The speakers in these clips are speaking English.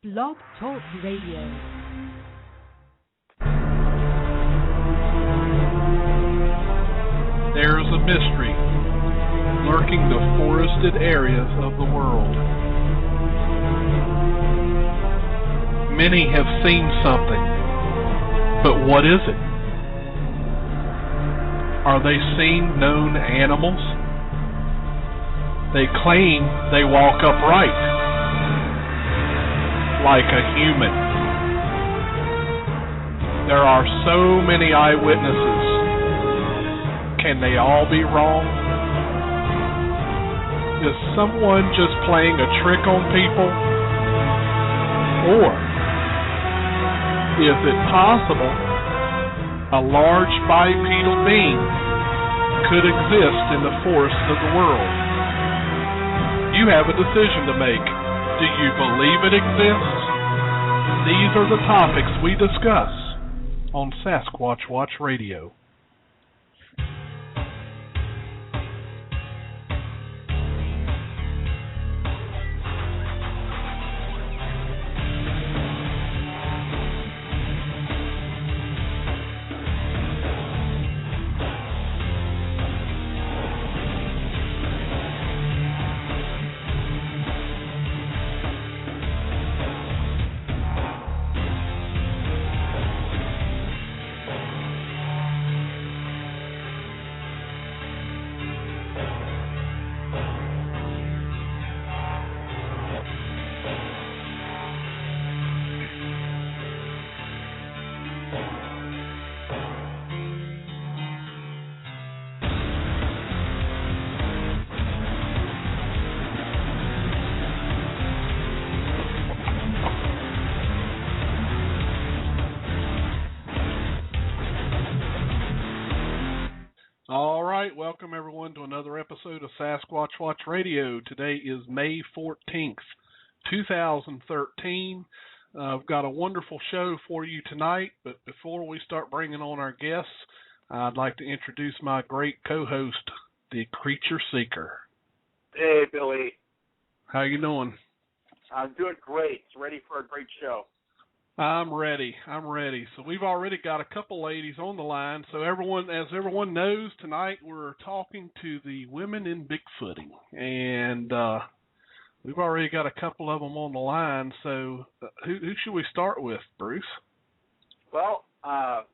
Blog Talk Radio. There is a mystery lurking the forested areas of the world. Many have seen something, but what is it? Are they seeing known animals? They claim they walk upright, like a human. There are so many eyewitnesses. Can they all be wrong? Is someone just playing a trick on people? Or is it possible a large bipedal being could exist in the forests of the world? You have a decision to make. Do you believe it exists? These are the topics we discuss on Sasquatch Watch Radio. All right, welcome everyone to another episode of Sasquatch Watch Radio. Today is May 14th, 2013. I've got a wonderful show for you tonight, but before we start bringing on our guests, I'd like to introduce my great co-host, the Creature Seeker. Hey, Billy. How you doing? I'm doing great. Ready for a great show. I'm ready. So we've already got a couple ladies on the line. So as everyone knows, tonight we're talking to the Women in Bigfooting, and we've already got a couple of them on the line. So who should we start with, Bruce? Well, it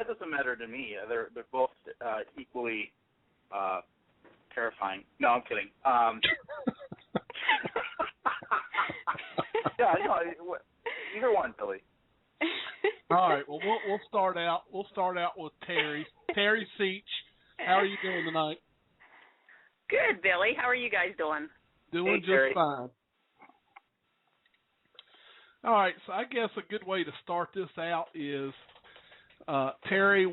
doesn't matter to me. They're both equally terrifying. No, I'm kidding. Yeah, no. Either one, Billy. All right. Well, we'll start out. We'll start out with Terry. Terry Seach. How are you doing tonight? Good, Billy. How are you guys doing? Doing just fine. All right. So I guess a good way to start this out is, Terry,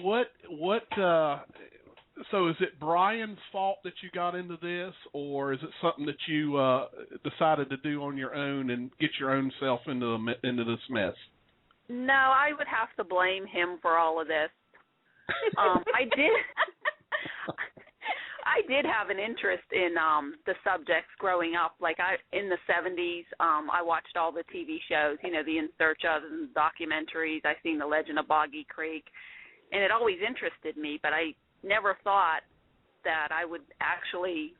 so is it Brian's fault that you got into this, or is it something that you decided to do on your own and get your own self into this mess? No, I would have to blame him for all of this. I did have an interest in the subjects growing up. Like in the 70s, I watched all the TV shows, the In Search of and documentaries. I seen The Legend of Boggy Creek, and it always interested me, but I never thought that I would actually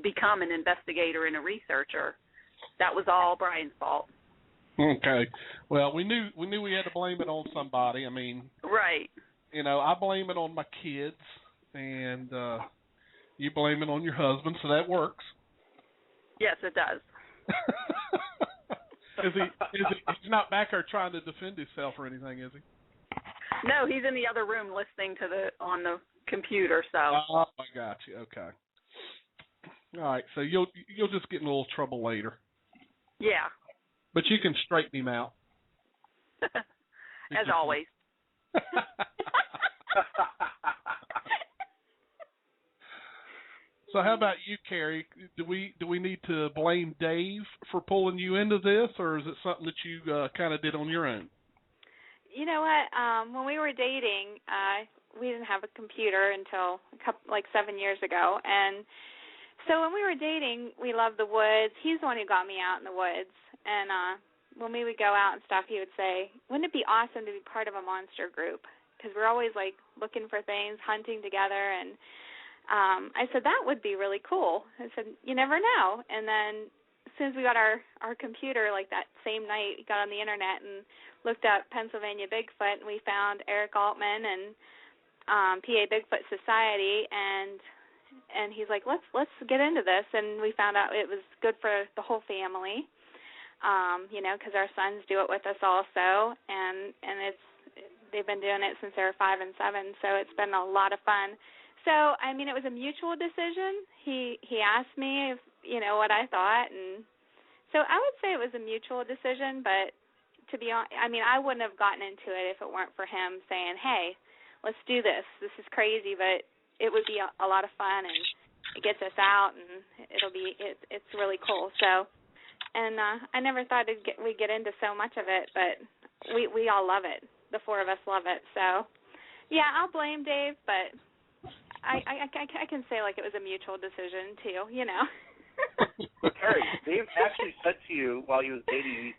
become an investigator and a researcher. That was all Brian's fault. Okay. Well, we knew we had to blame it on somebody. I mean, right. I blame it on my kids, and you blame it on your husband, so that works. Yes, it does. He's not back there trying to defend himself or anything, is he? No, he's in the other room listening on the computer. So. Oh, I got you. Okay. All right. So you'll just get in a little trouble later. Yeah. But you can straighten him out. As always. So how about you, Carrie? Do we need to blame Dave for pulling you into this, or is it something that you kind of did on your own? You know what? When we were dating, we didn't have a computer until 7 years ago, and So when we were dating, we loved the woods. He's the one who got me out in the woods. And when we would go out and stuff, he would say, wouldn't it be awesome to be part of a monster group? Because we're always, like, looking for things, hunting together. And I said, that would be really cool. I said, you never know. And then as soon as we got our computer, like that same night, we got on the Internet and looked up Pennsylvania Bigfoot, and we found Eric Altman and PA Bigfoot Society, and he's like, let's get into this. And we found out it was good for the whole family, because our sons do it with us also, and they've been doing it since they were 5 and 7, so it's been a lot of fun. So, I mean, it was a mutual decision. He asked me if, what I thought, and so I would say it was a mutual decision, but to be honest, I mean, I wouldn't have gotten into it if it weren't for him saying, hey, let's do this. This is crazy, but it would be a lot of fun, and it gets us out, and it's really cool. So, and I never thought we'd get into so much of it, but we all love it. The four of us love it. So, yeah, I'll blame Dave, but I can say like it was a mutual decision too. Terry, Dave actually said to you while he was dating,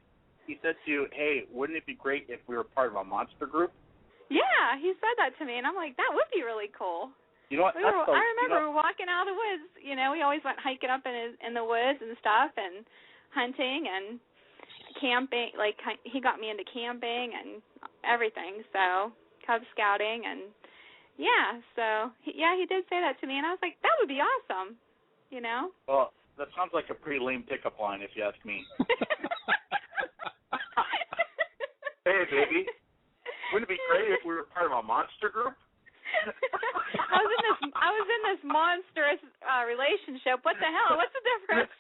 he said to you, hey, wouldn't it be great if we were part of a monster group? Yeah, he said that to me, and I'm like, that would be really cool. You know what? I remember we were walking out of the woods. We always went hiking up in the woods and stuff, and hunting and camping. Like, he got me into camping and everything, so Cub Scouting, and yeah, so he did say that to me, and I was like, that would be awesome, Well, that sounds like a pretty lame pickup line, if you ask me. Hey, baby, wouldn't it be great if we were part of a monster group? I was in this monstrous relationship. What the hell? What's the difference?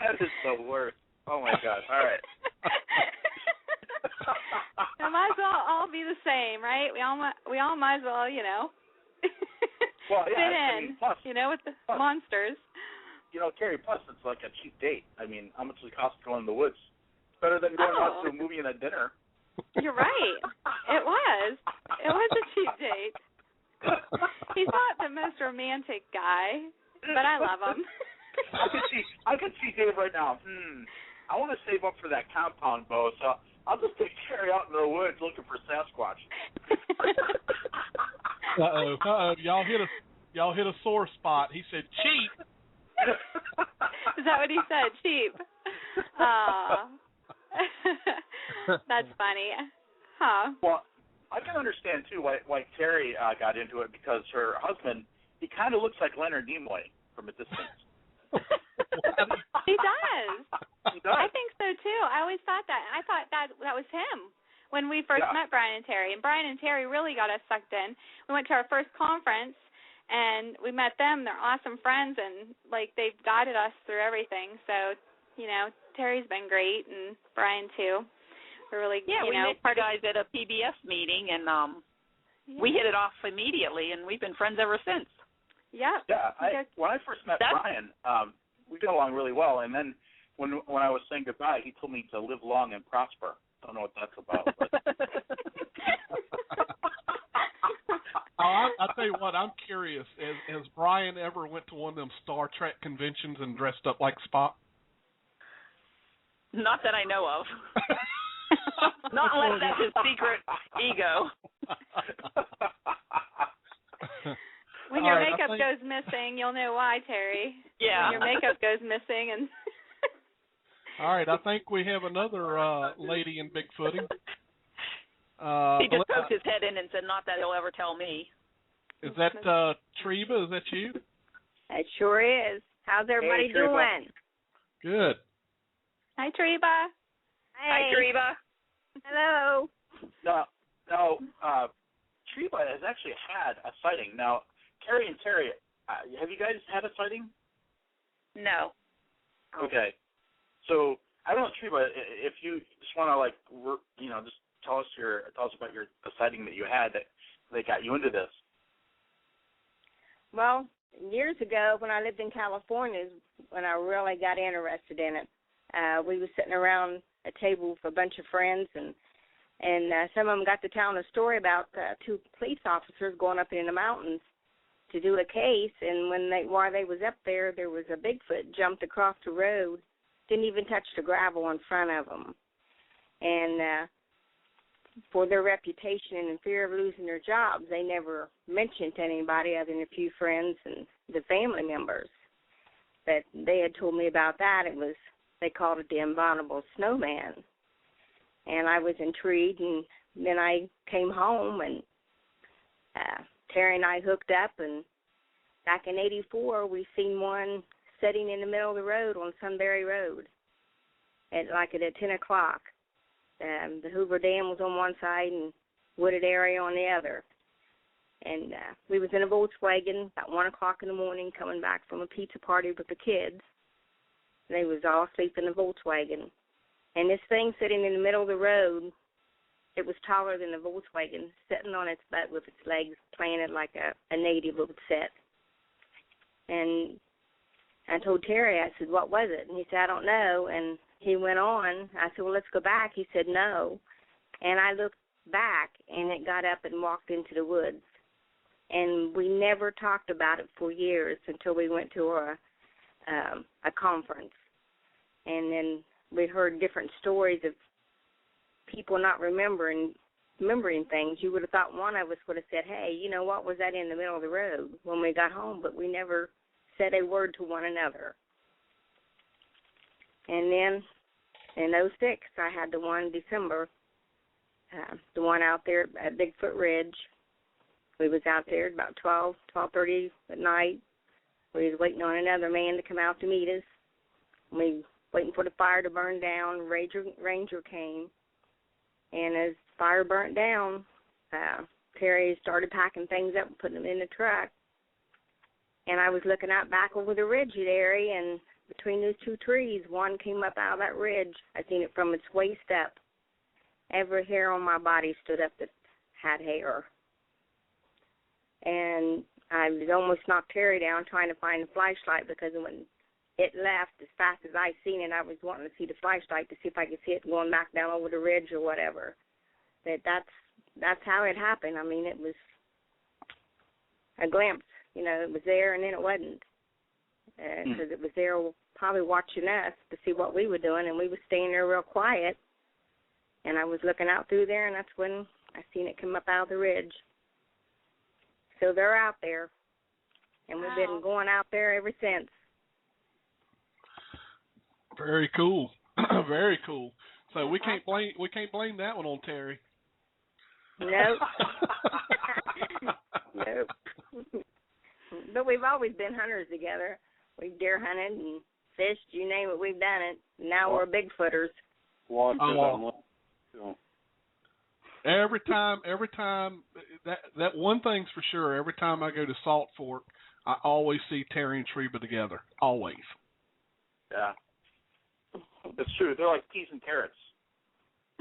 That is the worst. Oh my God! All right. It might as well all be the same, right? We all might as well, Well, yeah, fit in, I mean, plus, with the monsters. Terry, plus it's like a cheap date. I mean, how much does it cost to go in the woods? It's better than going out to a movie and a dinner. You're right. It was. It was a cheap date. He's not the most romantic guy, but I love him. I could see Dave right now. I want to save up for that compound bow, so I'll just take Terry out in the woods looking for Sasquatch. Uh-oh. Y'all hit a sore spot. He said cheap. Is that what he said? Cheap. That's funny. Huh. Well, I can understand, too, why Terry got into it, because her husband, he kind of looks like Leonard Nimoy from a distance. He does. He does. I think so, too. I always thought that. I thought that was him when we first met Brian and Terry. And Brian and Terry really got us sucked in. We went to our first conference, and we met them. They're awesome friends, and, like, they've guided us through everything. So, Terry's been great, and Brian, too. We're really, we met you guys at a PBS meeting, and we hit it off immediately, and we've been friends ever since. Yeah. Yeah. When I first met Brian, we got along really well, and then when I was saying goodbye, he told me to live long and prosper. Don't know what that's about. But. I'll tell you what, I'm curious. Has Brian ever went to one of them Star Trek conventions and dressed up like Spock? Not that I know of. Not unless that's his secret ego. When your makeup goes missing, you'll know why, Terry. Yeah. When your makeup goes missing. And all right, I think we have another lady in Bigfooting. He just poked his head in and said, not that he'll ever tell me. Is that Treva? Is that you? It sure is. How's everybody doing? Good. Hi, Treva. Hey. Hi, Treva. Hello. No, Treva has actually had a sighting. Now, Carrie and Terry, have you guys had a sighting? No. Okay. So, I don't know, Treva, if you just want to, just tell us about the sighting that you had that got you into this. Well, years ago when I lived in California is when I really got interested in it. We were sitting around a table with a bunch of friends, and And some of them got to telling a story about two police officers going up in the mountains to do a case, and while they was up there, there was a Bigfoot jumped across the road, didn't even touch the gravel in front of them. And for their reputation and in fear of losing their jobs, they never mentioned to anybody other than a few friends and the family members. But they had told me about that. They called it the Abominable Snowman. And I was intrigued, and then I came home, and Terry and I hooked up, and back in '84, we seen one sitting in the middle of the road on Sunbury Road at 10 o'clock. The Hoover Dam was on one side and wooded area on the other. And we was in a Volkswagen about 1 o'clock in the morning coming back from a pizza party with the kids. They was all asleep in the Volkswagen. And this thing sitting in the middle of the road, it was taller than the Volkswagen, sitting on its butt with its legs planted like a native would sit. And I told Terry, I said, what was it? And he said, I don't know. And he went on. I said, well, let's go back. He said, no. And I looked back, and it got up and walked into the woods. And we never talked about it for years until we went to a conference. And then we heard different stories of people not remembering things. You would have thought one of us would have said, hey, you know, what was that in the middle of the road when we got home? But we never said a word to one another. And then in '06, I had the one in December, the one out there at Bigfoot Ridge. We was out there at about 12:30 at night. We was waiting on another man to come out to meet us. We waiting for the fire to burn down. Ranger came, and as the fire burnt down, Terry started packing things up and putting them in the truck. And I was looking out back over the ridge area, and between those two trees, one came up out of that ridge. I seen it from its waist up. Every hair on my body stood up that had hair. And I almost knocked Terry down trying to find the flashlight, because when it left as fast as I seen it, I was wanting to see the flashlight to see if I could see it going back down over the ridge or whatever. That's how it happened. I mean, it was a glimpse. You know, it was there and then it wasn't. Because it was there probably watching us to see what we were doing, and we were staying there real quiet. And I was looking out through there, and that's when I seen it come up out of the ridge. So they're out there, and we've been going out there ever since. Very cool. Very cool. So we can't blame that one on Terry. Nope. Nope. But we've always been hunters together. We've deer hunted and fished, you name it, we've done it. Now we're Bigfooters. Watch Every time, that one thing's for sure, every time I go to Salt Fork, I always see Terry and Treva together. Always. Yeah. It's true. They're like peas and carrots.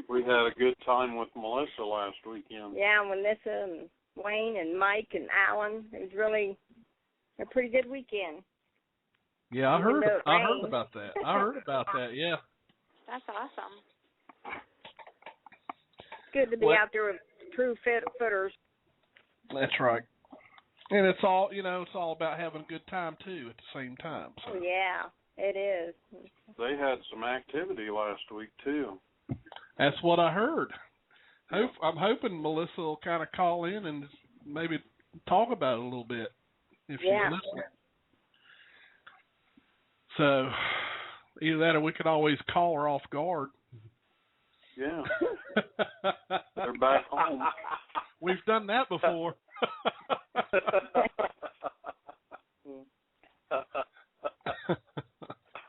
We had a good time with Melissa last weekend. Yeah, Melissa and Wayne and Mike and Alan. It was really a pretty good weekend. Yeah, I heard about that. Yeah. That's awesome. Good to be out there with true footers. That's right. And it's all about having a good time too at the same time. So. Yeah, it is. They had some activity last week too. That's what I heard. I'm hoping Melissa will kind of call in and maybe talk about it a little bit if she's listening. So either that or we could always call her off guard. Yeah. They're back home. We've done that before.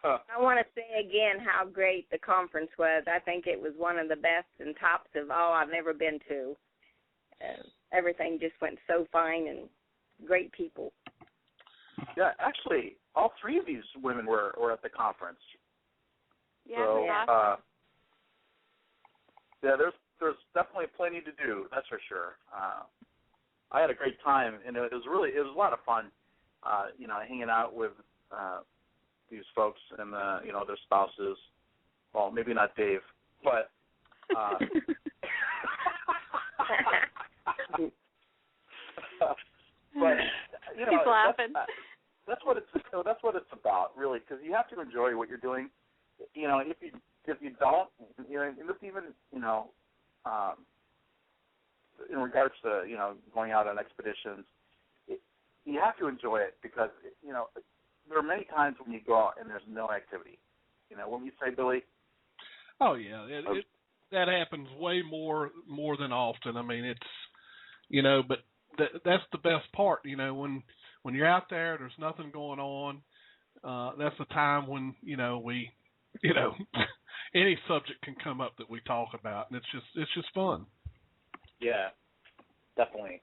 I want to say again how great the conference was. I think it was one of the best and tops of all I've ever been to. Everything just went so fine and great people. Yeah, actually, all three of these women were at the conference. Yeah, so, awesome. Yeah, there's definitely plenty to do. That's for sure. I had a great time, and it was a lot of fun. Hanging out with these folks and their spouses. Well, maybe not Dave, but But you know, he's laughing. That's what it's about, really, because you have to enjoy what you're doing. You know, if you don't, you know, even in regards to going out on expeditions, you have to enjoy it because there are many times when you go out and there's no activity. You know, when you say, Billy? Oh yeah, that happens way more than often. I mean, it's but that's the best part. You know, when you're out there, there's nothing going on. That's the time when we any subject can come up that we talk about, and it's just fun. Yeah, definitely.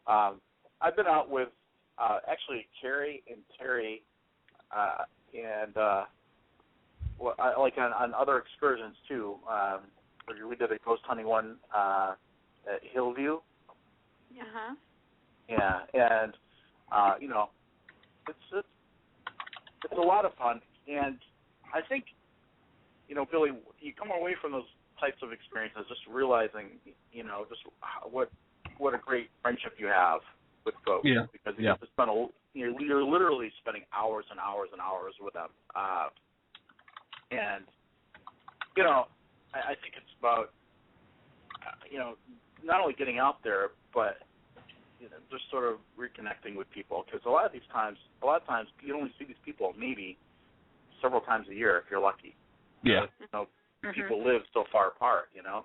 I've been out with actually Carrie and Terry, and like on other excursions too. We did a ghost hunting one at Hillview. Uh-huh. Yeah, and it's a lot of fun, and I think Billy, you come away from those types of experiences just realizing just what a great friendship you have with folks. Yeah. Because you have to spend you're literally spending hours and hours and hours with them, and I think it's about not only getting out there, but just sort of reconnecting with people, because a lot of times you only see these people maybe several times a year if you're lucky. Yeah. People live so far apart. Yeah.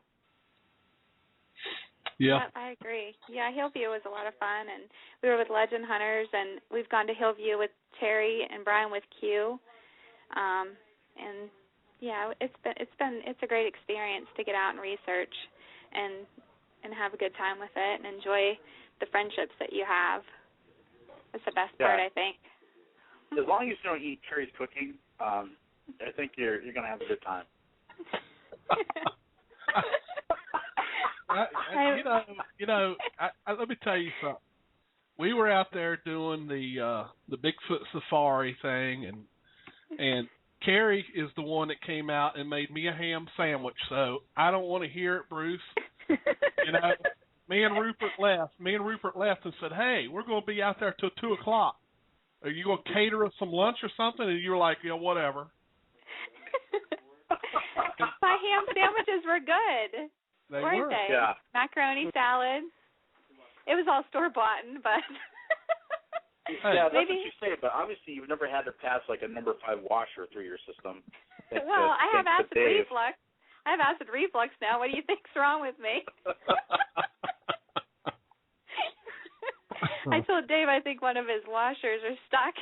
Yep, I agree. Yeah, Hillview was a lot of fun, and we were with Legend Hunters, and we've gone to Hillview with Terry and Brian with Q, and yeah, it's a great experience to get out and research and have a good time with it and enjoy the friendships that you have. That's the best part, I think. As long as you don't eat Terry's cooking, I think you're going to have a good time. Let me tell you something. We were out there doing the Bigfoot safari thing, and Carrie is the one that came out and made me a ham sandwich. So I don't want to hear it, Bruce. Me and Rupert left and said, "Hey, we're going to be out there till 2:00. Are you going to cater us some lunch or something?" And you were like, "Yeah, whatever." My ham sandwiches were good. Weren't they? Yeah. Macaroni salad. It was all store-bought, but... Yeah, that's what you say, but obviously you've never had to pass like a number 5 washer through your system. Well, I have acid reflux. I have acid reflux now. What do you think's wrong with me? I told Dave I think one of his washers are stuck.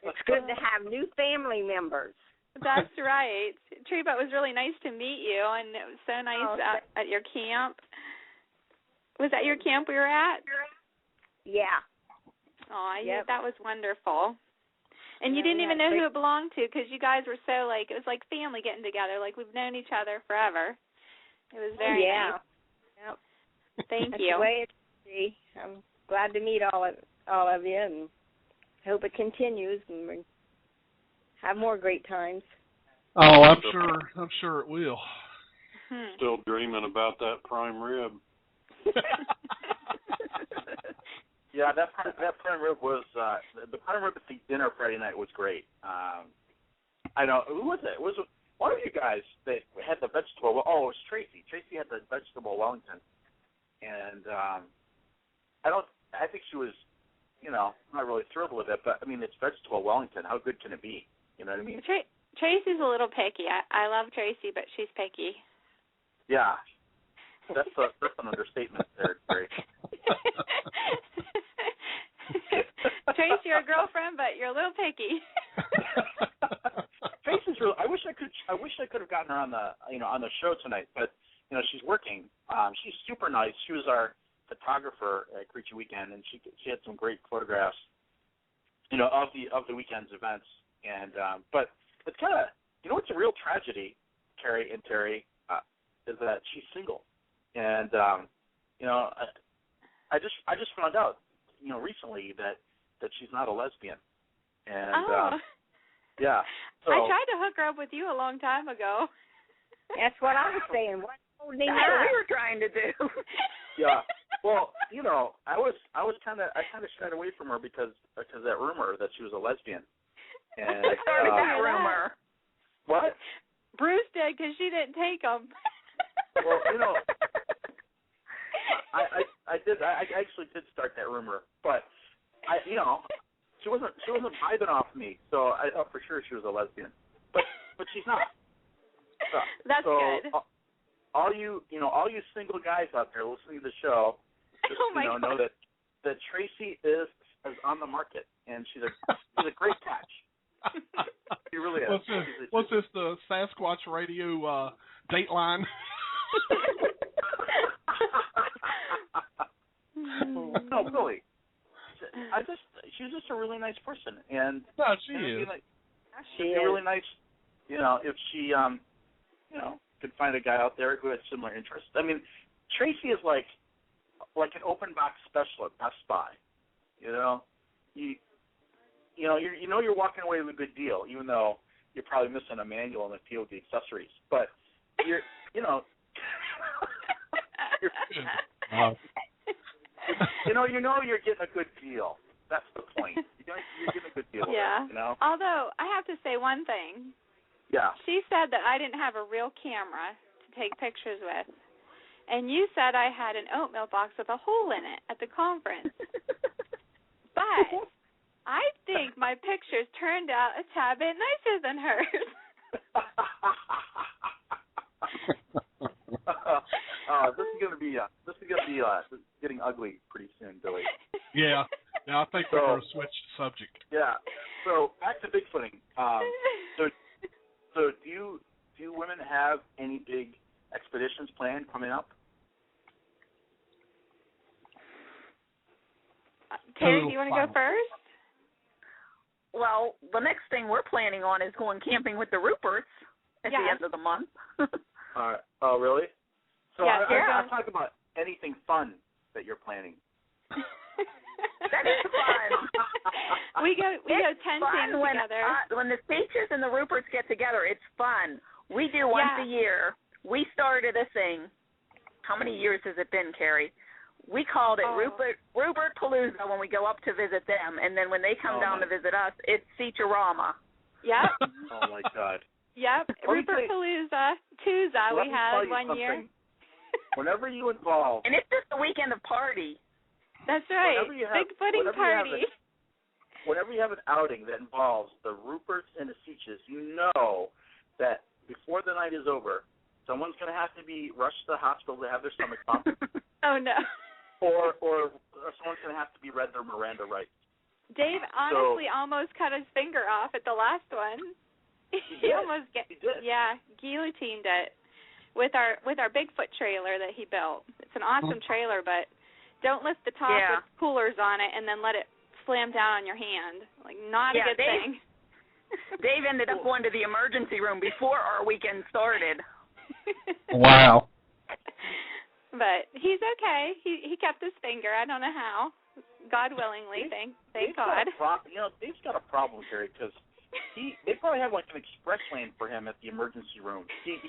It's good to have new family members. That's right. Treva, it was really nice to meet you, and it was so nice at your camp. Was that your camp we were at? Yeah. Oh, yeah, that was wonderful. And you didn't even know who it belonged to because you guys were so, it was like family getting together. Like, we've known each other forever. It was very nice. Yep. Thank That's you. the way it should be. I'm glad to meet all of you, and hope it continues and we have more great times. Oh, I'm sure it will. Still dreaming about that prime rib. Yeah, that prime rib was the prime rib at the dinner Friday night was great. I know, who was it? It was one of you guys that had the vegetable. Oh, it was Tracy. Tracy had the vegetable Wellington, and I think she was, not really thrilled with it. But I mean, it's vegetable Wellington. How good can it be? You know what I mean? Tracy's a little picky. I love Tracy, but she's picky. Yeah, that's an understatement there, Terry. Tracy, you're a girlfriend, but you're a little picky. Tracy's real. I wish I could have gotten her on the show tonight, but she's working. She's super nice. She was our photographer at Creature Weekend, and she had some great photographs, of the weekend's events. And but it's kind of it's a real tragedy, Carrie and Terry, is that she's single, and I just found out recently that she's not a lesbian, and yeah. So, I tried to hook her up with you a long time ago. That's what I was saying. What holding That's what up? we were trying to do. Yeah. Well, I kind of shied away from her because that rumor that she was a lesbian. And Who started that rumor? What? Bruce did because she didn't take them. Well, I did. I actually did start that rumor, but she wasn't vibing off me, so I thought for sure she was a lesbian, but she's not. That's so, good. All you single guys out there listening to the show, just, know that Tracy is on the market, and she's a great catch. She really is. What's this? The Sasquatch Radio Dateline? No, really. She's just a really nice person, and no, she is. She'd be really nice, if she, could find a guy out there who has similar interests. I mean, Tracy is like an open box special at Best Buy. You're walking away with a good deal, even though you're probably missing a manual and a few of the accessories. But you're getting a good deal. That's the point. You're getting a good deal. Yeah. Although I have to say one thing. Yeah. She said that I didn't have a real camera to take pictures with, and you said I had an oatmeal box with a hole in it at the conference. But I think my pictures turned out a tad bit nicer than hers. This is gonna be getting ugly pretty soon, Billy. Yeah. Now I think we're going to switch the subject. Yeah. So back to bigfooting. So do you women have any big expeditions planned coming up? Terry, do you want to go first? Well, the next thing we're planning on is going camping with the Ruperts at the end of the month. Oh, really? So yeah, I'll talk about anything fun that you're planning. That is fun. we go tenting together. When the Speeches and the Ruperts get together, it's fun. We do once a year. We started a thing. How many years has it been, Carrie? We called it Rupert Palooza when we go up to visit them, and then when they come down to visit us, it's Featurama. Yep. Oh my God. Yep. Rupert Palooza, Tuesday we had one year. Whenever you involve, and it's just a weekend of party. That's right. Bigfooting party. Whenever you have an outing that involves the Ruperts and the Seaches, you know that before the night is over, someone's going to have to be rushed to the hospital to have their stomach pumped. Oh, no. Or someone's going to have to be read their Miranda rights. Dave honestly almost cut his finger off at the last one. He almost he did. Yeah, guillotined it with our Bigfoot trailer that he built. It's an awesome trailer, but don't lift the top with coolers on it and then let it slam down on your hand. Like, not a good thing. Dave ended up going to the emergency room before our weekend started. Wow. But he's okay. He kept his finger. I don't know how. God willingly, thank God. Dave's got a problem, Terry, because they probably have like an express lane for him at the emergency room. He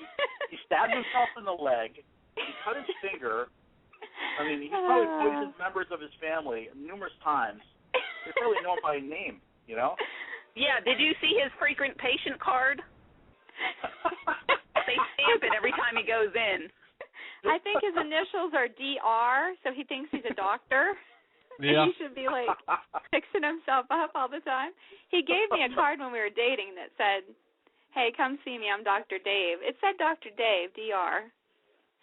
stabbed himself in the leg. He cut his finger. I mean, he's probably poisoned members of his family numerous times. They probably know him by name, Yeah, did you see his frequent patient card? They stamp it every time he goes in. I think his initials are DR, so he thinks he's a doctor. Yeah. And he should be, like, fixing himself up all the time. He gave me a card when we were dating that said, "Hey, come see me, I'm Dr. Dave." It said Dr. Dave, DR.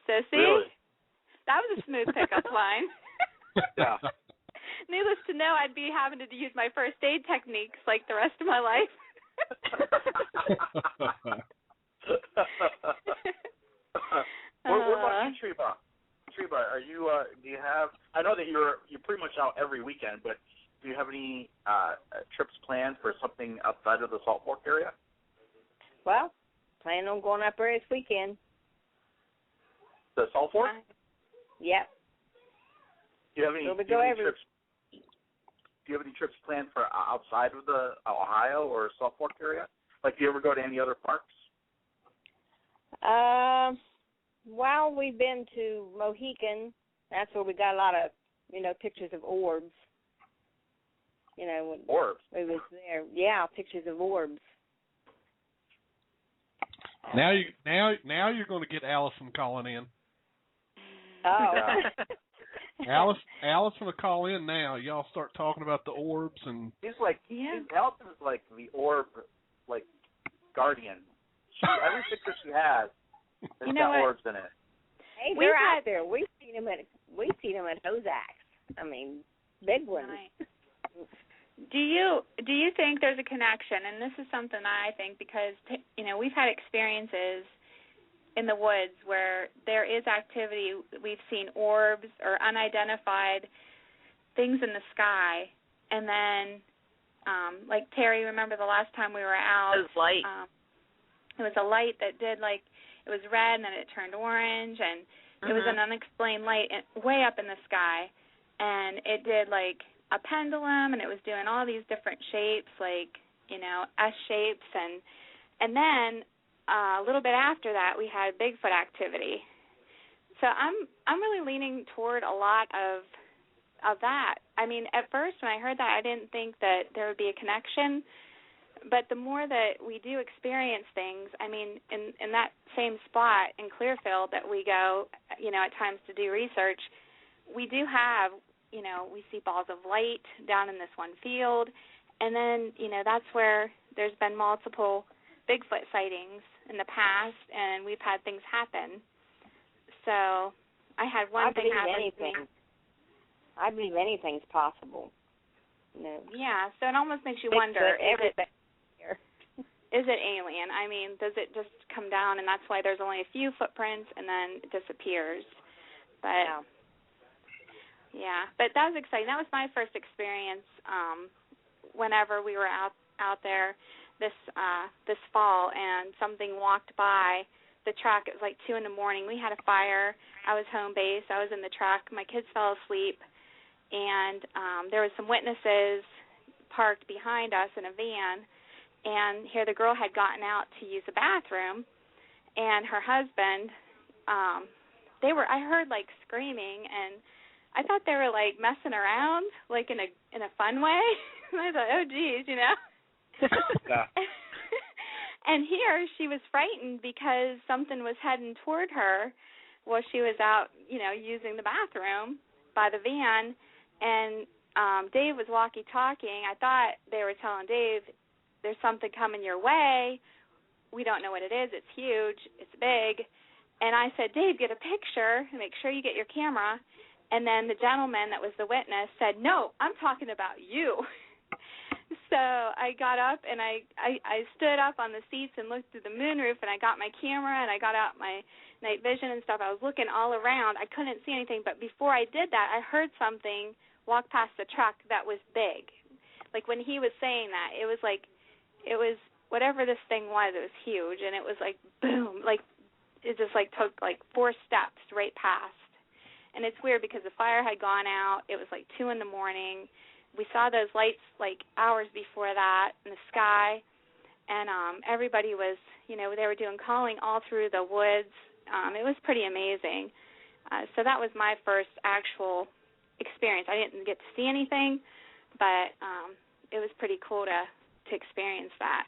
So, see? Really? That was a smooth pickup line. Yeah. Needless to know, I'd be having to use my first aid techniques like the rest of my life. What about you, Treba? Treba, are you? Do you have? I know that you're pretty much out every weekend, but do you have any trips planned for something outside of the Salt Fork area? Well, planning on going up there this weekend. The Salt Fork? Yep. Do you have any trips? Do you have any trips planned for outside of the Ohio or Salt Fork area? Like, do you ever go to any other parks? Well, we've been to Mohican. That's where we got a lot of, pictures of orbs. Orbs? We was there. Yeah, pictures of orbs. Now you're going to get Allison calling in. Oh. Allison will call in now. Y'all start talking about the orbs and. Allison is like the orb, like guardian. Every picture she has has got orbs in it. Hey, they're out there. We've seen them at Hozak's. I mean, big ones. Nice. Do you think there's a connection? And this is something I think because we've had experiences in the woods where there is activity. We've seen orbs or unidentified things in the sky, and then like Terry, remember the last time we were out? It was light. It was a light that did it was red and then it turned orange, and it was an unexplained light way up in the sky, and it did a pendulum, and it was doing all these different shapes, S shapes, and then a little bit after that we had Bigfoot activity. So I'm really leaning toward a lot of that. I mean, at first when I heard that, I didn't think that there would be a connection. But the more that we do experience things, I mean, in that same spot in Clearfield that we go, at times to do research, we do have, we see balls of light down in this one field. And then, that's where there's been multiple Bigfoot sightings in the past, and we've had things happen. So I had one thing happen to me. I believe anything's possible. Yeah, so it almost makes you wonder, is it alien? I mean, does it just come down and that's why there's only a few footprints and then it disappears? But yeah, but that was exciting. That was my first experience whenever we were out there this fall, and something walked by the truck. It was 2 a.m. We had a fire. I was home base. I was in the truck. My kids fell asleep, and there was some witnesses parked behind us in a van. And here the girl had gotten out to use the bathroom, and her husband, I heard screaming, and I thought they were messing around, in a fun way. And I thought, oh geez, Yeah. And here she was frightened because something was heading toward her while she was out, using the bathroom by the van. And Dave was walkie-talking. I thought they were telling Dave, there's something coming your way. We don't know what it is. It's huge. It's big. And I said, Dave, get a picture and make sure you get your camera. And then the gentleman that was the witness said, no, I'm talking about you. So I got up and I stood up on the seats and looked through the moonroof, and I got my camera and I got out my night vision and stuff. I was looking all around. I couldn't see anything, but before I did that, I heard something walk past the truck that was big. When he was saying that, it was whatever this thing was, it was huge, and it was boom, it just took 4 steps right past. And it's weird because the fire had gone out. It was 2 a.m. We saw those lights hours before that in the sky, and everybody was, they were doing calling all through the woods. It was pretty amazing. So that was my first actual experience. I didn't get to see anything, but it was pretty cool to experience that.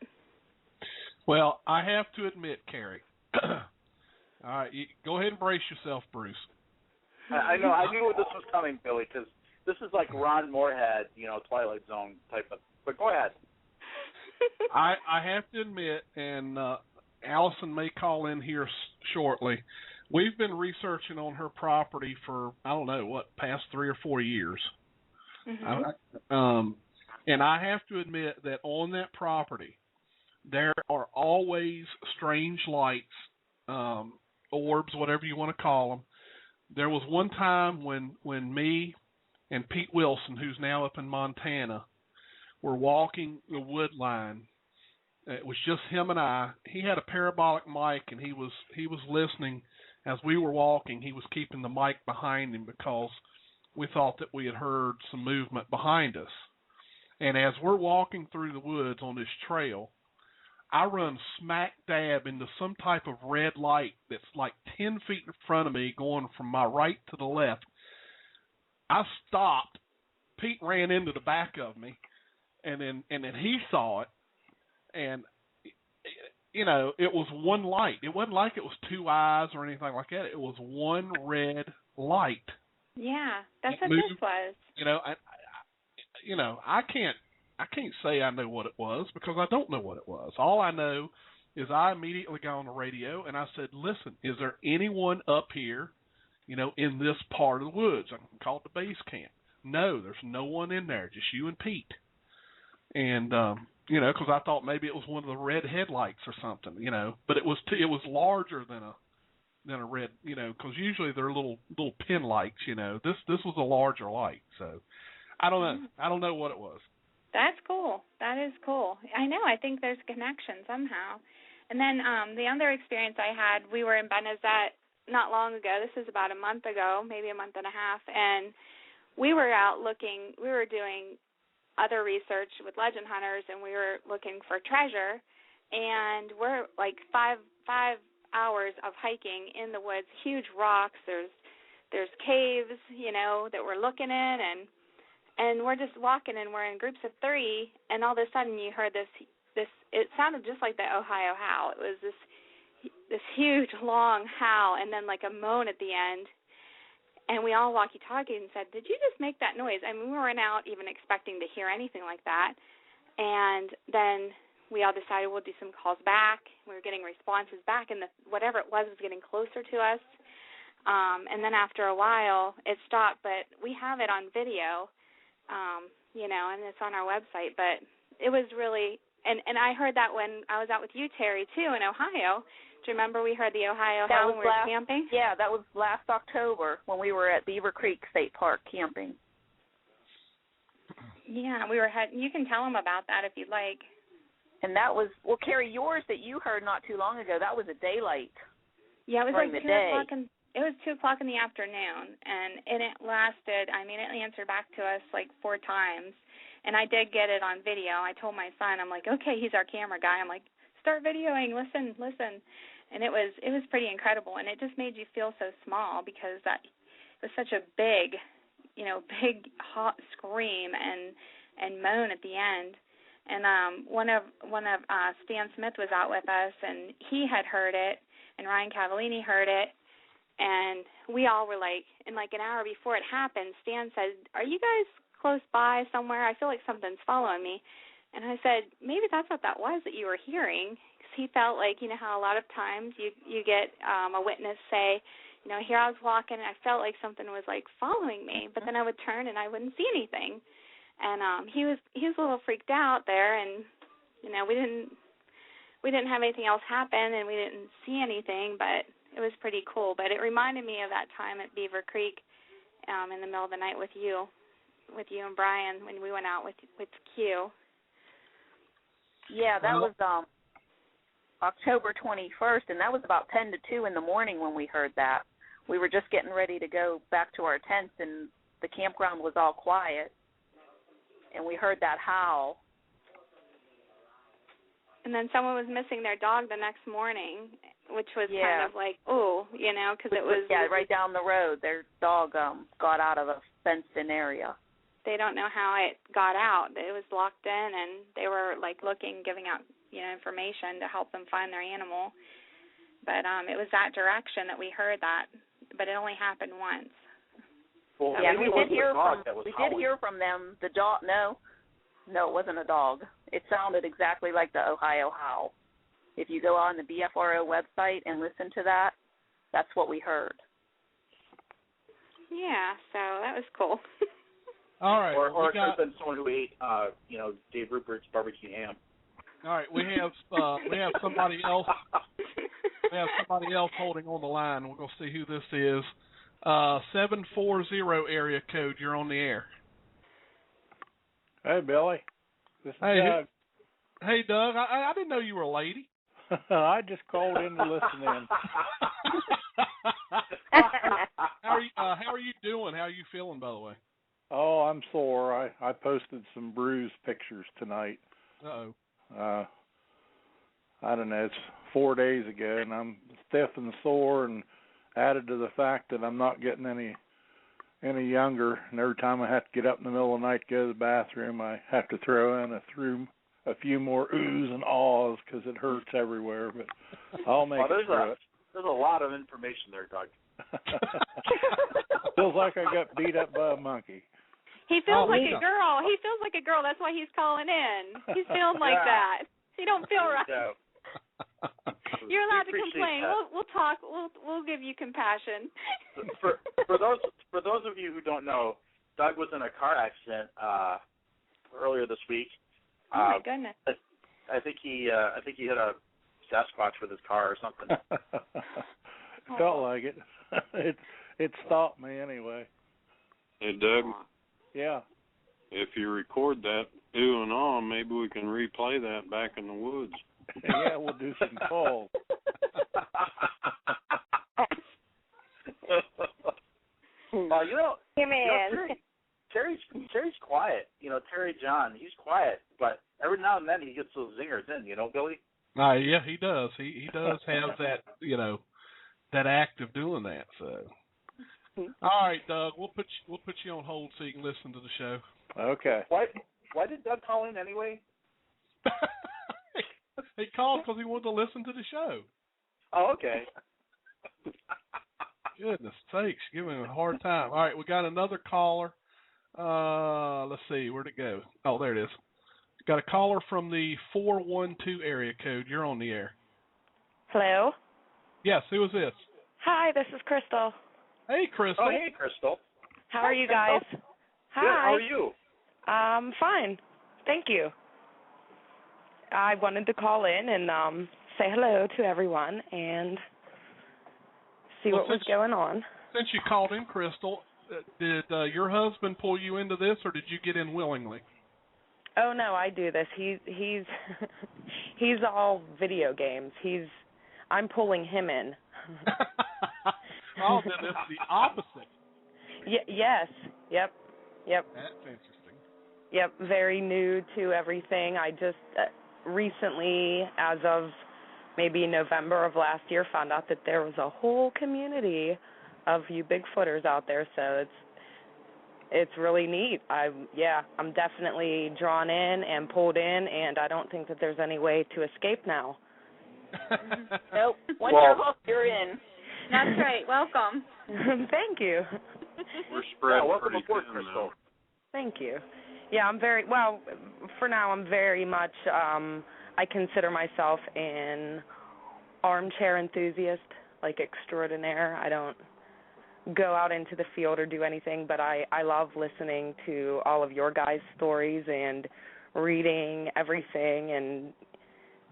Well, I have to admit, Carrie. All right, go ahead and brace yourself, Bruce. I know. I knew this was coming, Billy, because this is like Ron Moorhead, Twilight Zone type of. But go ahead. I have to admit, and Allison may call in here shortly. We've been researching on her property for past 3 or 4 years. Mm-hmm. And I have to admit that on that property, there are always strange lights, orbs, whatever you want to call them. There was one time when me and Pete Wilson, who's now up in Montana, were walking the wood line. It was just him and I. He had a parabolic mic, and he was listening as we were walking. He was keeping the mic behind him because we thought that we had heard some movement behind us. And as we're walking through the woods on this trail, I run smack dab into some type of red light that's like 10 feet in front of me going from my right to the left. I stopped. Pete ran into the back of me, and then he saw it, and you know, it was one light. It wasn't like it was two eyes or anything like that. It was one red light. Yeah, that's what moved, this was. You know, I can't say I know what it was because I don't know what it was. All I know is I immediately got on the radio and I said, "Listen, is there anyone up here, you know, in this part of the woods?" I called the base camp. No, there's no one in there, just you and Pete. And you know, because I thought maybe it was one of the red headlights or something, you know. But it was larger than a red, you know, because usually they're little pin lights, you know. This was a larger light, so I don't know. I don't know what it was. That's cool. That is cool. I know. I think there's a connection somehow. And then the other experience I had, we were in Benezet not long ago. This was about a month ago, maybe a month and a half, and we were out looking. We were doing other research with legend hunters, and we were looking for treasure. And we're like five hours of hiking in the woods, huge rocks. There's caves, you know, that we're looking in, and we're just walking, and we're in groups of three, and all of a sudden you heard this. It sounded just like the Ohio howl. It was this huge, long howl, and then like a moan at the end. And we all walkie-talkied and said, "Did you just make that noise?" I mean, we weren't out even expecting to hear anything like that. And then we all decided we'll do some calls back. We were getting responses back, and whatever it was getting closer to us. And then after a while, it stopped. But we have it on video, you know, and it's on our website. But it was really, and I heard that when I was out with you, Terry, too, in Ohio. Do you remember we heard the Ohio howl when we were camping? Yeah, that was last October when we were at Beaver Creek State Park camping. Yeah, we were. You can tell them about that if you'd like. And that was, well, Carrie, yours that you heard not too long ago, that was a daylight. Yeah, it was like 2 o'clock. It was 2 o'clock in the afternoon, and it lasted. I mean, it answered back to us like 4 times, and I did get it on video. I told my son, I'm like, okay, he's our camera guy. I'm like, start videoing. Listen. And it was pretty incredible, and it just made you feel so small because that it was such a big, you know, big hot scream and moan at the end. And one of Stan Smith was out with us, and he had heard it, and Ryan Cavallini heard it, and we all were like, and like an hour before it happened, Stan said, "Are you guys close by somewhere? I feel like something's following me." And I said, maybe that's what that was that you were hearing. Because he felt like, you know how a lot of times you get a witness say, you know, here I was walking and I felt like something was like following me, but then I would turn and I wouldn't see anything. And he was a little freaked out there, and you know, we didn't have anything else happen, and we didn't see anything, but it was pretty cool. But it reminded me of that time at Beaver Creek in the middle of the night with you and Brian when we went out with Q. Yeah, that was October 21st, and that was about 10 to 2 in the morning when we heard that. We were just getting ready to go back to our tents, and the campground was all quiet, and we heard that howl. And then someone was missing their dog the next morning, which was kind of like, oh, you know, because it was... Yeah, right down the road. Their dog got out of a fenced-in area. They don't know how it got out. It was locked in, and they were, like, looking, giving out, you know, information to help them find their animal. But it was that direction that we heard that, but it only happened once. Well, yeah, we did hear from them. The dog, no, it wasn't a dog. It sounded exactly like the Ohio howl. If you go on the BFRO website and listen to that, that's what we heard. Yeah, so that was cool. All right. Or it could have been someone who ate, you know, Dave Rupert's barbecue ham. All right, we have somebody else. We have somebody else holding on the line. We're gonna see who this is. 740 area code. You're on the air. Hey, Billy. This is Doug. Hey, Doug. I didn't know you were a lady. I just called in to listen in. How are you doing? How are you feeling, by the way? Oh, I'm sore. I posted some bruise pictures tonight. Uh-oh. I don't know, it's 4 days ago, and I'm stiff and sore, and added to the fact that I'm not getting any younger, and every time I have to get up in the middle of the night to go to the bathroom, I have to throw in a few more oohs and ahs because it hurts everywhere, but I'll make it through it. There's a lot of information there, Doug. Feels like I got beat up by a monkey. He feels like a girl. He feels like a girl. That's why he's calling in. He's feeling like that. You don't feel right. No. You're allowed to complain. We'll talk. We'll give you compassion. For those of you who don't know, Doug was in a car accident earlier this week. Oh my goodness! I think he hit a Sasquatch with his car or something. Felt like it. It stopped me anyway. Hey, Doug. Yeah. If you record that ooh and ah, maybe we can replay that back in the woods. Yeah, we'll do some calls. Terry's quiet. Terry John, he's quiet, but every now and then he gets those zingers in. Billy? Yeah, he does. He does have that, that act of doing that. So, all right, Doug, we'll put you on hold so you can listen to the show. Okay. Why did Doug call in anyway? He called because he wanted to listen to the show. Oh, okay. Goodness sakes, giving him a hard time. All right, we got another caller. Let's see, where'd it go? Oh, there it is. Got a caller from the 412 area code. You're on the air. Hello? Yes, who is this? Hi, this is Crystal. Hey, Crystal. Oh, hey, Crystal. How are you guys? Hi. Good, how are you? Fine. Thank you. I wanted to call in and say hello to everyone and see what was going on. Since you called in, Crystal, did your husband pull you into this, or did you get in willingly? Oh no, I do this. He's he's all video games. I'm pulling him in. Oh, then it's the opposite. Yes. Yep. That's interesting. Yep, very new to everything. I just recently, as of maybe November of last year, found out that there was a whole community of you Bigfooters out there, so it's really neat. I'm definitely drawn in and pulled in, and I don't think that there's any way to escape now. Nope. Once you're hooked, you're in. That's right. Welcome. Thank you. We're spread welcome pretty aboard, thin Crystal. now. Thank you. Yeah, for now I'm very much, I consider myself an armchair enthusiast, like extraordinaire. I don't go out into the field or do anything, but I love listening to all of your guys' stories and reading everything, and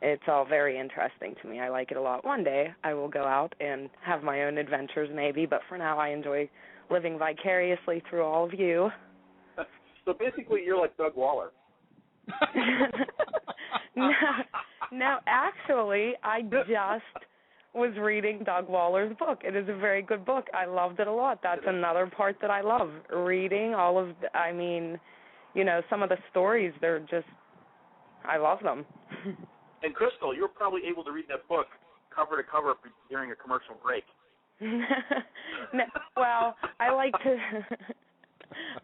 it's all very interesting to me. I like it a lot. One day I will go out and have my own adventures maybe, but for now I enjoy living vicariously through all of you. So basically you're like Doug Waller. No, actually, I just was reading Doug Waller's book. It is a very good book. I loved it a lot. That's another part that I love, reading all of some of the stories, I love them. And Crystal, you're probably able to read that book cover to cover during a commercial break. No, well, I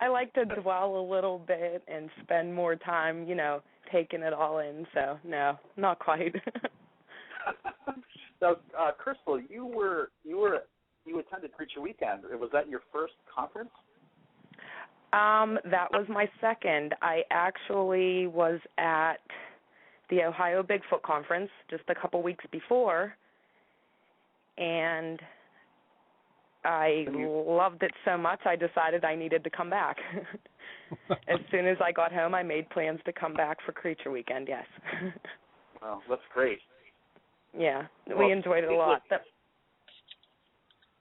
like to dwell a little bit and spend more time, taking it all in. So no, not quite. So, Crystal, you attended Preacher Weekend. Was that your first conference? That was my second. I actually was at the Ohio Bigfoot Conference just a couple weeks before, and I loved it so much I decided I needed to come back. As soon as I got home, I made plans to come back for Creature Weekend, yes. Well, that's great. Yeah, we enjoyed it a lot.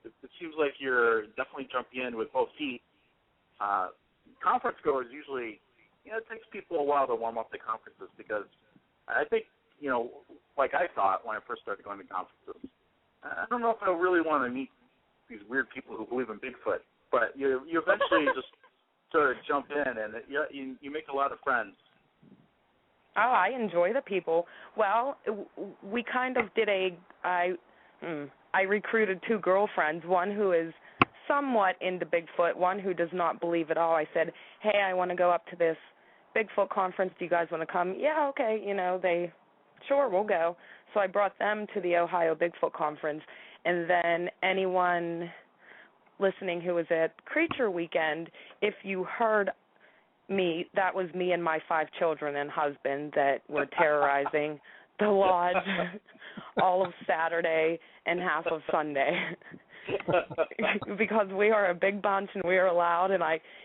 It seems like you're definitely jumping in with both feet. Conference goers usually, it takes people a while to warm up to conferences because I think, like I thought when I first started going to conferences, I don't know if I really want to meet these weird people who believe in Bigfoot, but you eventually just sort of jump in and you make a lot of friends. Oh, I enjoy the people. Well, we kind of did I recruited 2 girlfriends, one who is somewhat into Bigfoot, one who does not believe at all. I said, hey, I want to go up to this Bigfoot conference. Do you guys want to come? Yeah, okay. Sure, we'll go. So I brought them to the Ohio Bigfoot conference, and then anyone listening who was at Creature Weekend, if you heard me, that was me and my 5 children and husband that were terrorizing the lodge all of Saturday and half of Sunday. Because we are a big bunch and we are loud, and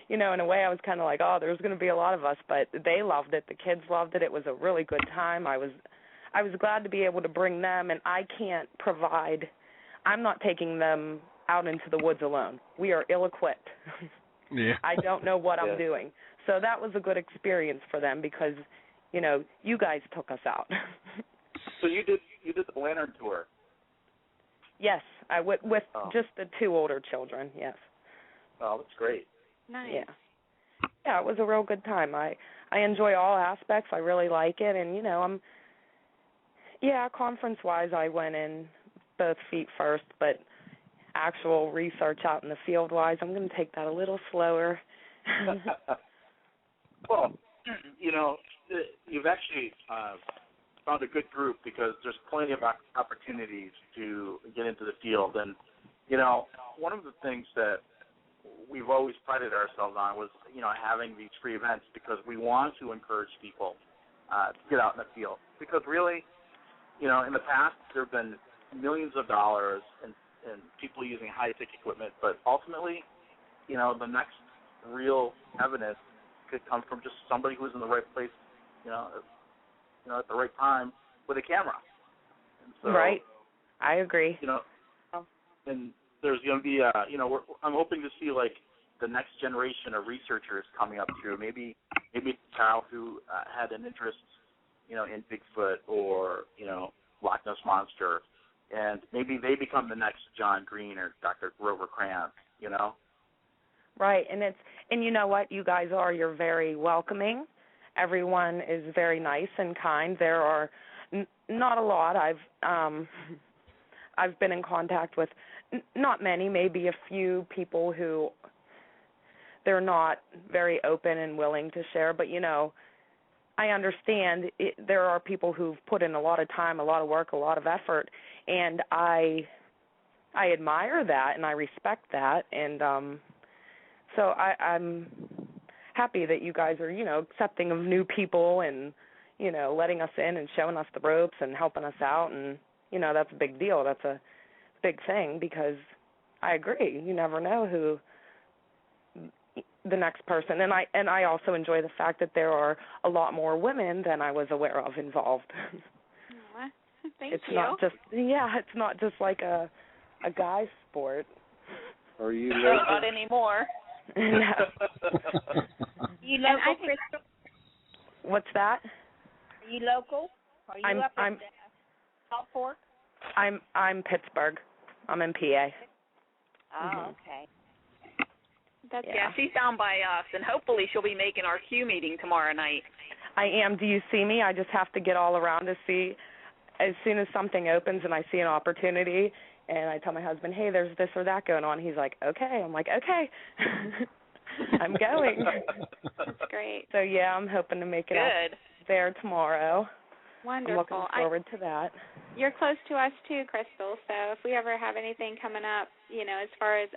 in a way I was kind of like, oh, there's going to be a lot of us, but they loved it. The kids loved it. It was a really good time. I was glad to be able to bring them, and I'm not taking them out into the woods alone. We are ill-equipped. Yeah. I don't know what I'm doing. So that was a good experience for them because, you guys took us out. So you did the lantern tour? Yes, I with just the 2 older children, yes. Oh, that's great. Nice. Yeah, it was a real good time. I enjoy all aspects. I really like it, and, conference-wise I went in both feet first, but actual research out in the field-wise, I'm going to take that a little slower. Well, you've actually found a good group because there's plenty of opportunities to get into the field. And, one of the things that we've always prided ourselves on was, having these free events because we want to encourage people to get out in the field. Because really, in the past, there have been millions of dollars and people using high-tech equipment, but ultimately, the next real evidence could come from just somebody who's in the right place, at the right time with a camera. And so, right. I agree. And there's going to be, I'm hoping to see like the next generation of researchers coming up too. Maybe a child who had an interest, in Bigfoot or Loch Ness Monster, and maybe they become the next John Green or Dr. Grover Krantz. Right, and you know what you guys are. You're very welcoming. Everyone is very nice and kind. There are not a lot. I've been in contact with not many, maybe a few people who they're not very open and willing to share. But I understand there are people who've put in a lot of time, a lot of work, a lot of effort, and I admire that and I respect that, and so I'm happy that you guys are, accepting of new people and, letting us in and showing us the ropes and helping us out. And, that's a big deal. That's a big thing because I agree. You never know who the next person. And I also enjoy the fact that there are a lot more women than I was aware of involved. Thank it's you. It's not just like a guy sport. Are you not anymore. No. You local, Crystal? What's that? Are you local? Are you up in South Fork? I'm Pittsburgh. I'm in PA. Oh, okay. She's down by us, and hopefully she'll be making our Q meeting tomorrow night. I am. Do you see me? I just have to get all around to see. As soon as something opens and I see an opportunity, and I tell my husband, hey, there's this or that going on, he's like, okay. I'm like, okay. I'm going. That's great. So, I'm hoping to make it up there tomorrow. Wonderful. I'm looking forward to that. You're close to us, too, Crystal, so if we ever have anything coming up, as far as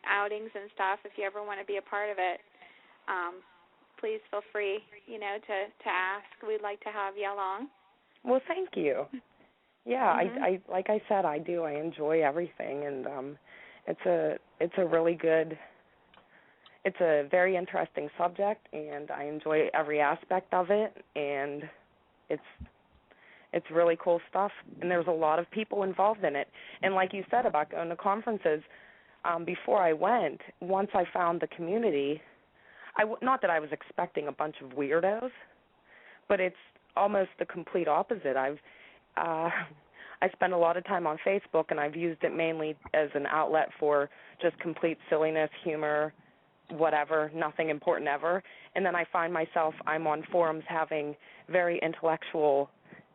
outings and stuff, if you ever want to be a part of it, please feel free, to ask. We'd like to have you along. Well, thank you. Yeah, I like I said, I do. I enjoy everything, and it's a really good. It's a very interesting subject, and I enjoy every aspect of it, and it's really cool stuff. And there's a lot of people involved in it. And like you said about going to conferences, before I went, once I found the community, not that I was expecting a bunch of weirdos, but it's almost the complete opposite. I spend a lot of time on Facebook, and I've used it mainly as an outlet for just complete silliness, humor, whatever, nothing important ever. And then I find myself, I'm on forums having very intellectual,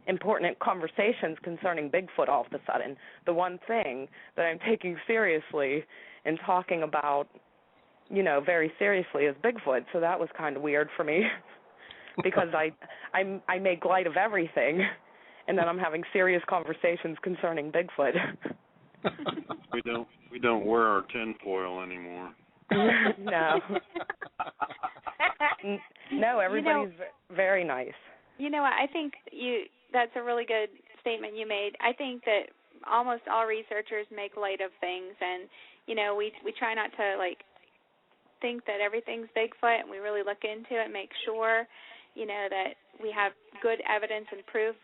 important conversations concerning Bigfoot all of a sudden. The one thing that I'm taking seriously and talking about, very seriously is Bigfoot. So that was kind of weird for me because I make light of everything, and then I'm having serious conversations concerning Bigfoot. We don't wear our tinfoil anymore. No. No, everybody's very nice. I think that's a really good statement you made. I think that almost all researchers make light of things, and we try not to think that everything's Bigfoot, and we really look into it, make sure that we have good evidence and proof,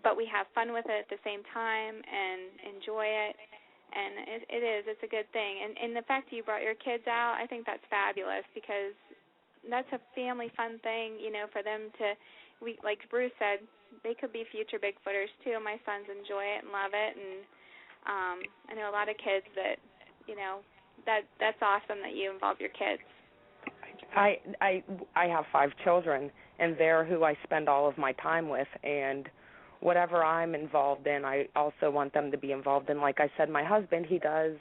but we have fun with it at the same time and enjoy it. And it's a good thing. And the fact that you brought your kids out, I think that's fabulous, because that's a family fun thing, for them to, like Bruce said, they could be future Bigfooters too. My sons enjoy it and love it, and I know a lot of kids that, that's awesome that you involve your kids. I have 5 children, and they're who I spend all of my time with, and whatever I'm involved in, I also want them to be involved in. Like I said, my husband, he does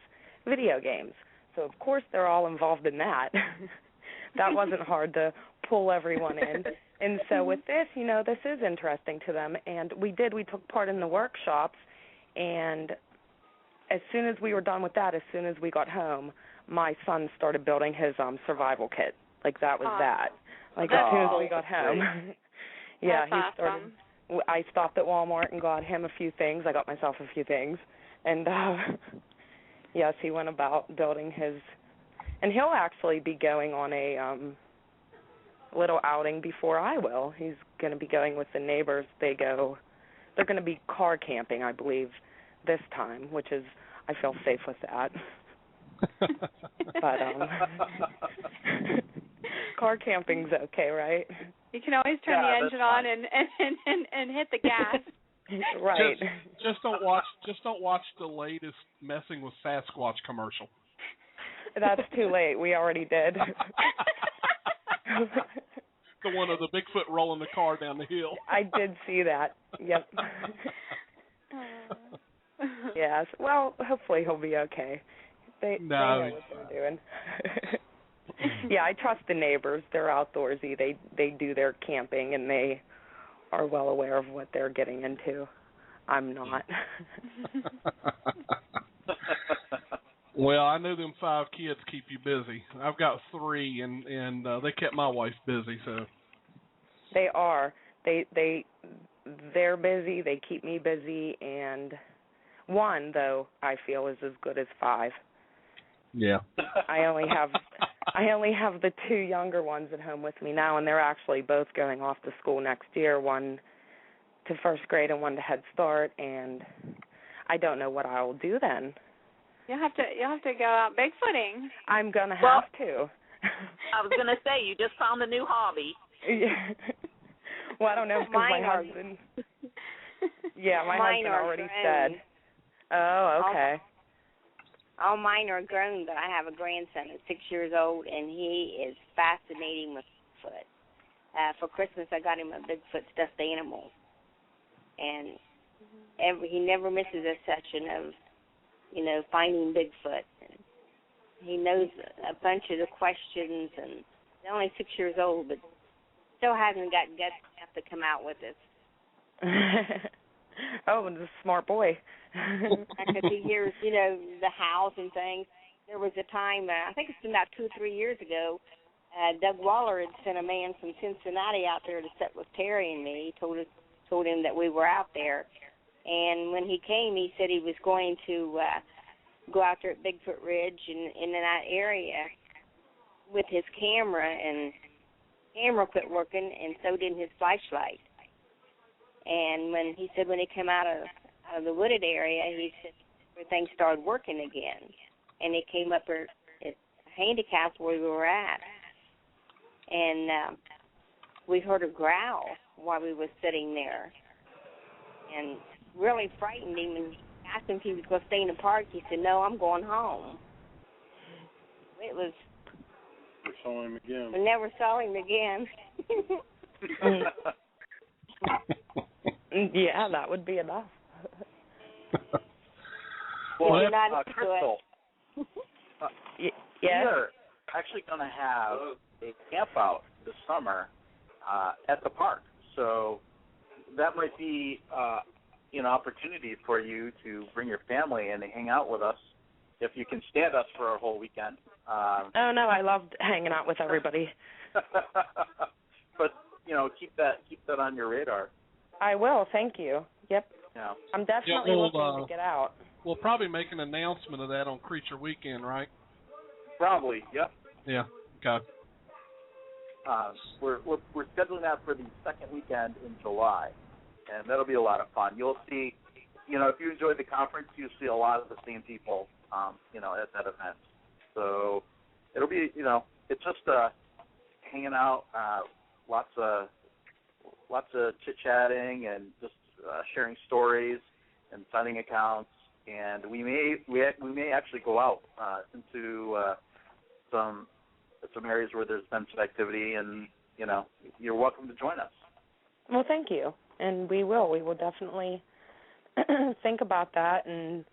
video games. So, of course, they're all involved in that. That wasn't hard to pull everyone in. And so with this, this is interesting to them. And we took part in the workshops, and as soon as we were done with that, as soon as we got home, my son started building his survival kit. That was that. As soon as we got home. Yeah, that's he started. Awesome. I stopped at Walmart and got him a few things. I got myself a few things. And, yes, he went about building his, and he'll actually be going on a little outing before I will. He's going to be going with the neighbors. They're going to be car camping, I believe, this time, which is, I feel safe with that. But car camping's okay, right? You can always turn the engine on and hit the gas. Right. Just don't watch the latest Messing with Sasquatch commercial. That's too late. We already did. The one of the Bigfoot rolling the car down the hill. I did see that. Yep. Yes. Well, hopefully he'll be okay. They know what they're doing. Yeah, I trust the neighbors. They're outdoorsy. They do their camping, and they are well aware of what they're getting into. I'm not. Well, I know them 5 kids keep you busy. I've got 3, and they kept my wife busy. So they are. They're busy. They keep me busy, and one, though, I feel is as good as 5. Yeah. I only have the 2 younger ones at home with me now, and they're actually both going off to school next year, one to first grade and one to Head Start, and I don't know what I will do then. You'll have to go out Bigfooting. I'm going to have to. I was going to say, you just found a new hobby. Yeah. Well, I don't know, because my husband... Yeah, my husband already said. Oh, okay. All mine are grown, but I have a grandson who's 6 years old, and he is fascinating with Bigfoot. For Christmas, I got him a Bigfoot stuffed animal, and he never misses a session of, finding Bigfoot. And he knows a bunch of the questions, and he's only 6 years old, but still hasn't got guts enough to come out with us. Oh, he's a smart boy. Because he hears, the howls and things. There was a time, I think it's been about 2 or 3 years ago, Doug Waller had sent a man from Cincinnati out there to sit with Terry and me. He told him that we were out there. And when he came, he said he was going to go out there at Bigfoot Ridge and in that area with his camera, and the camera quit working, and so did his flashlight. And when he came out of the wooded area, he said everything started working again. And he came up at handicap where we were at. And we heard a growl while we were sitting there. And really frightened him, and asked him if he was going to stay in the park. He said, "No, I'm going home." It was saw him again. I never saw him again. Yeah, that would be enough. Well, You're not Crystal, Yes? we are actually going to have a camp out this summer at the park. So that might be an opportunity for you to bring your family and hang out with us if you can stand us for a whole weekend. Oh, no, I loved hanging out with everybody. But, keep that on your radar. I will, thank you. Yep. Yeah. I'm definitely looking to get out. We'll probably make an announcement of that on Creature Weekend, right? Probably, yep. Yeah, okay. We're scheduling that for the second weekend in July, and that'll be a lot of fun. You'll see, if you enjoy the conference, you'll see a lot of the same people, at that event. So it'll be, it's just hanging out, lots of chit-chatting and just sharing stories and signing accounts, and we may actually go out into some areas where there's been some activity, and you're welcome to join us. Well, thank you, and we will. We will definitely think about that, and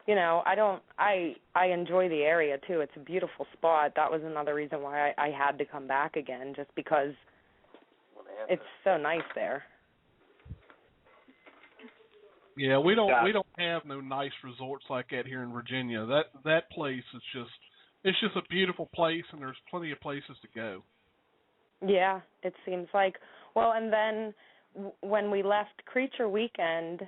I enjoy the area too. It's a beautiful spot. That was another reason why I had to come back again, just because it's so nice there. Yeah, we don't have no nice resorts like that here in Virginia. That place is just a beautiful place, and there's plenty of places to go. Yeah, it seems like. Well, and then when we left Creature Weekend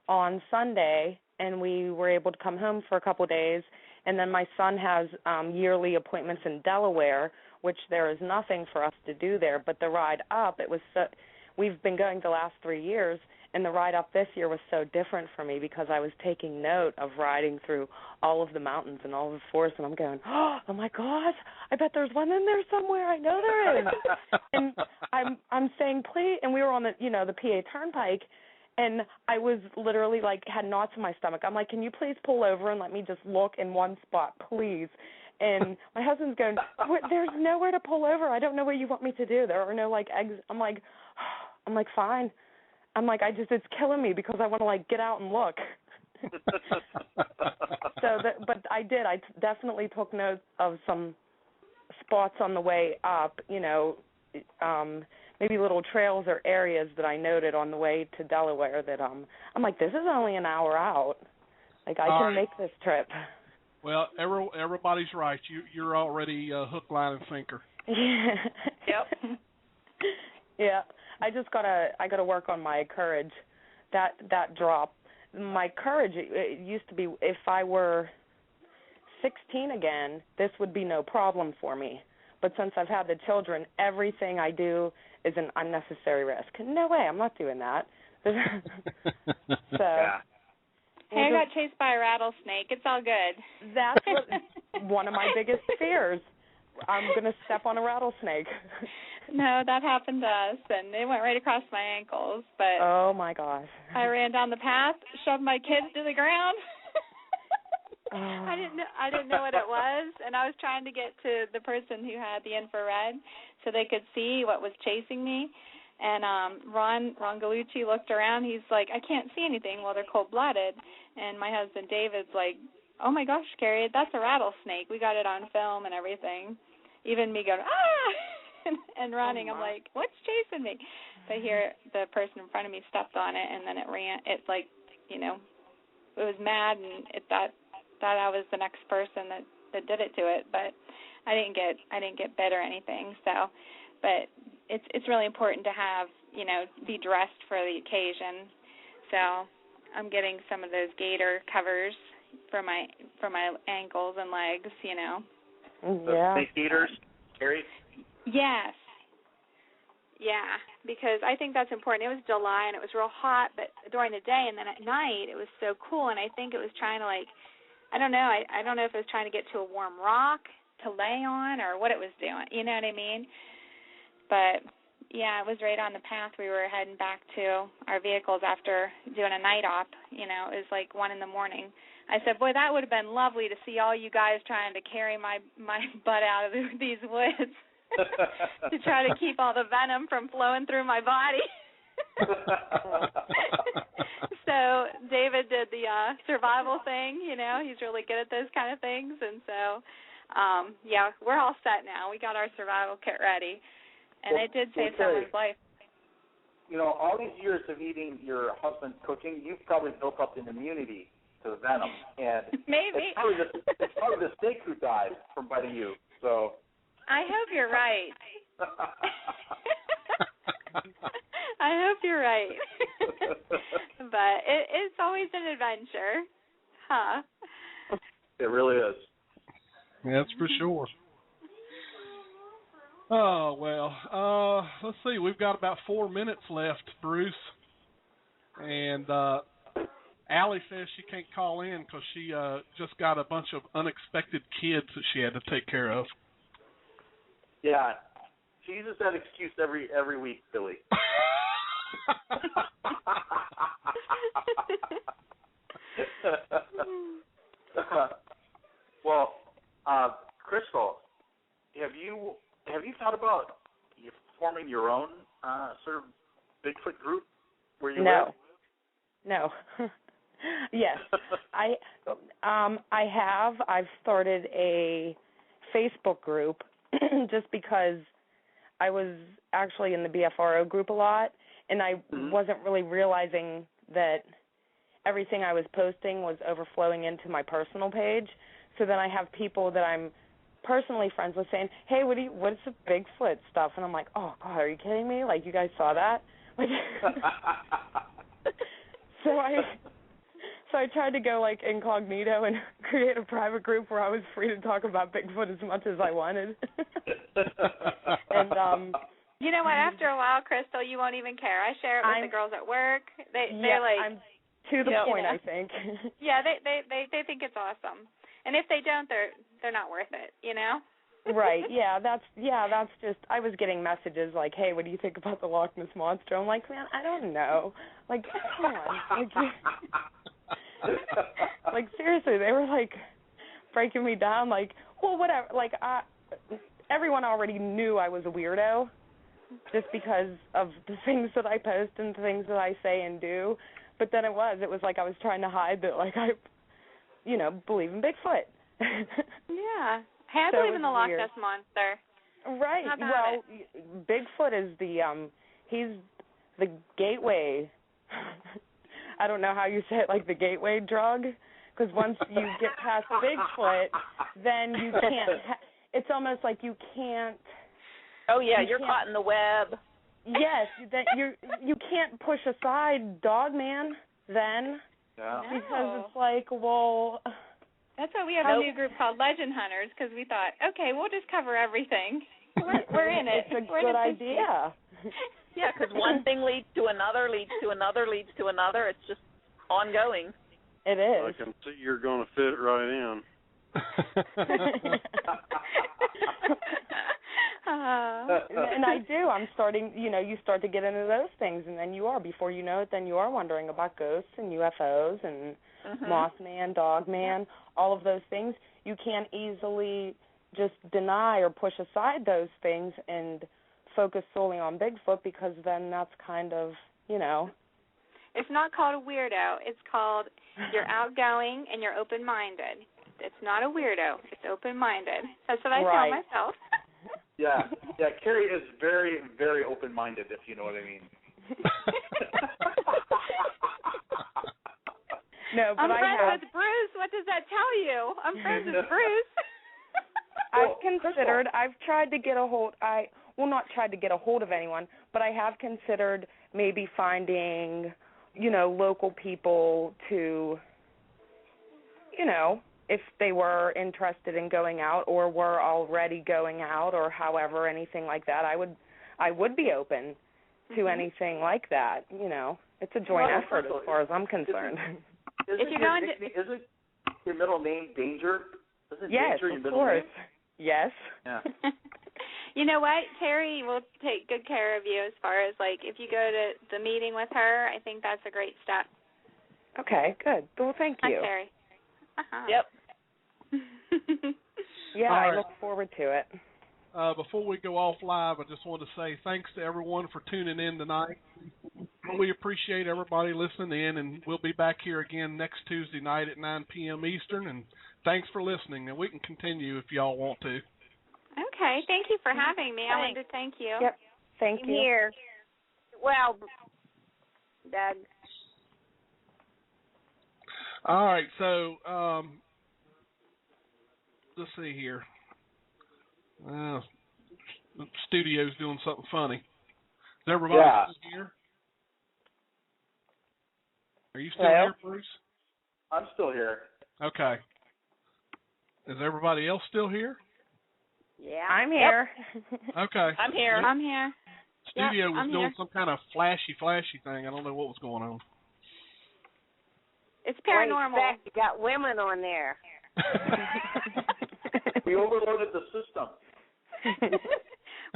on Sunday, and we were able to come home for a couple of days, and then my son has yearly appointments in Delaware, which there is nothing for us to do there. But the ride up, we've been going the last 3 years, and the ride up this year was so different for me because I was taking note of riding through all of the mountains and all of the forests, and I'm going, oh my gosh, I bet there's one in there somewhere. I know there is. And I'm saying, please, and we were on the PA Turnpike, and I was literally had knots in my stomach. I'm like, can you please pull over and let me just look in one spot, please? And my husband's going, there's nowhere to pull over. I don't know what you want me to do. There are no exits. I'm like, fine. I'm like, it's killing me because I want to get out and look. But I did. I definitely took note of some spots on the way up, maybe little trails or areas that I noted on the way to Delaware that I'm like, this is only an hour out. I can make this trip. Well, everybody's right. You're already hook, line, and sinker. Yep. Yeah. I gotta work on my courage. That drop. My courage, it used to be if I were 16 again, this would be no problem for me. But since I've had the children, everything I do is an unnecessary risk. No way, I'm not doing that. Yeah. Hey, I got chased by a rattlesnake. It's all good. That's one of my biggest fears. I'm going to step on a rattlesnake. No, that happened to us, and it went right across my ankles. But oh my gosh! I ran down the path, shoved my kids to the ground. I didn't know what it was, and I was trying to get to the person who had the infrared so they could see what was chasing me. And Ron Galucci looked around. He's like, I can't see anything. Well, they're cold-blooded. And my husband David's like, oh my gosh, Carrie, that's a rattlesnake. We got it on film and everything. Even me going, ah! and running. I'm like, what's chasing me? But here, the person in front of me stepped on it, and then it ran. It it was mad, and it thought I was the next person that did it to it. But I didn't get bit or anything. So, but it's really important to have be dressed for the occasion. So I'm getting some of those gaiter covers for my ankles and legs. Yeah. Snake gaiters, Carrie. Yes. Yeah, because I think that's important. It was July, and it was real hot, but during the day, and then at night, it was so cool, and I think it was trying to, I don't know. I don't know if it was trying to get to a warm rock to lay on or what it was doing. You know what I mean? But, yeah, it was right on the path. We were heading back to our vehicles after doing a night op. It was 1 in the morning. I said, boy, that would have been lovely to see all you guys trying to carry my butt out of these woods to try to keep all the venom from flowing through my body. So David did the survival thing, he's really good at those kind of things. And so, we're all set now. We got our survival kit ready. And it did save someone's life. All these years of eating your husband's cooking, you've probably built up an immunity to the venom. And maybe. It's probably the snake who died from biting you. So I hope you're right. I hope you're right. But it's always an adventure. Huh? It really is. That's for sure. Oh, well, let's see. We've got about 4 minutes left, Bruce. And Allie says she can't call in because she just got a bunch of unexpected kids that she had to take care of. Yeah. She uses that excuse every week, Billy. Well, Crystal, have you thought about forming your own sort of Bigfoot group where you live? No. Yes, I have. I've started a Facebook group just because I was actually in the BFRO group a lot, and I wasn't really realizing that everything I was posting was overflowing into my personal page. So then I have people that I'm personally friends with saying, hey, what's the Bigfoot stuff? And I'm like, oh, God, are you kidding me? Like, you guys saw that? Like, So I tried to go, like, incognito and create a private group where I was free to talk about Bigfoot as much as I wanted. And, you know what? After a while, Crystal, you won't even care. I share it with the girls at work. They're like, I'm to the point, I think. Yeah, they think it's awesome. And if they don't, they're not worth it, Right. Yeah, that's just, I was getting messages like, hey, what do you think about the Loch Ness Monster? I'm like, man, I don't know. Like, come on. Like, seriously, they were like breaking me down, like, well, whatever. Like, everyone already knew I was a weirdo just because of the things that I post and the things that I say and do. But then it was like I was trying to hide that, like, I, believe in Bigfoot. Yeah. Hey, I believe in the Loch Ness Monster. Right. Well, Bigfoot is he's the gateway. I don't know how you say it, like the gateway drug, because once you get past Bigfoot, then you can't. It's almost like you can't. Oh yeah, you're caught in the web. Yes, that you can't push aside Dogman then. Yeah. Because it's like, well. That's why we have a new group called Legend Hunters, because we thought, okay, we'll just cover everything. We're in it. It's a good idea. Yeah, because one thing leads to another, leads to another, leads to another. It's just ongoing. It is. I can see you're going to fit right in. And I do. I'm starting, you start to get into those things, and then before you know it, then you are wondering about ghosts and UFOs and Mothman, Dogman, all of those things. You can't easily just deny or push aside those things and focus solely on Bigfoot, because then that's kind of, It's not called a weirdo. It's called you're outgoing and you're open-minded. It's not a weirdo. It's open-minded. That's what I tell myself. Yeah, Carrie is very, very open-minded, if you know what I mean. No, but I'm friends with Bruce. What does that tell you? I'm friends with Bruce. I've tried to get a hold, not tried to get a hold of anyone, but I have considered maybe finding, local people to, if they were interested in going out or were already going out or however, anything like that, I would be open to anything like that, It's a joint effort as far as I'm concerned. Isn't your middle name Danger? Yes, Danger your of middle course. Name? Yes. Yeah. You know what? Terry will take good care of you as far as, like, if you go to the meeting with her, I think that's a great step. Okay, good. Well, thank you. Hi, Terry. Yep. Yeah, All I right. look forward to it. Before we go off live, I just want to say thanks to everyone for tuning in tonight. We appreciate everybody listening in, and we'll be back here again next Tuesday night at 9 p.m. Eastern. And thanks for listening, and we can continue if y'all want to. Okay, thank you for having me. I wanted to thank you. Yep, thank you. Here. Well, Doug. All right, so let's see here. The studio's doing something funny. Is everybody still here? Are you still here, Bruce? I'm still here. Okay. Is everybody else still here? Yeah. I'm here. Okay. I'm here. I'm here. Studio was I'm doing here. some kind of flashy thing. I don't know what was going on. It's paranormal. Well, in fact, you got women on there. We overloaded the system.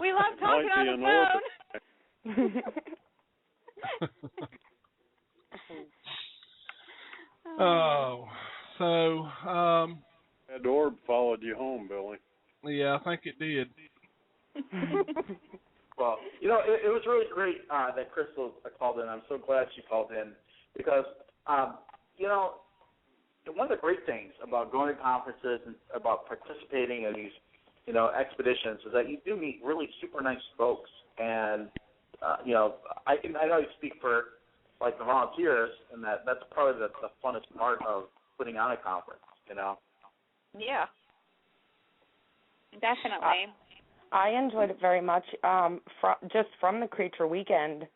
We love talking Might on be the an phone. Oh, so That orb followed you home, Billy. yeah, I think it did. Well, it was really great that Crystal called in. I'm so glad she called in because, one of the great things about going to conferences and about participating in these, expeditions is that you do meet really super nice folks. And, I know you speak for, like, the volunteers, and that's probably the funnest part of putting on a conference, Yeah. Definitely. I enjoyed it very much. Just from the Creature Weekend,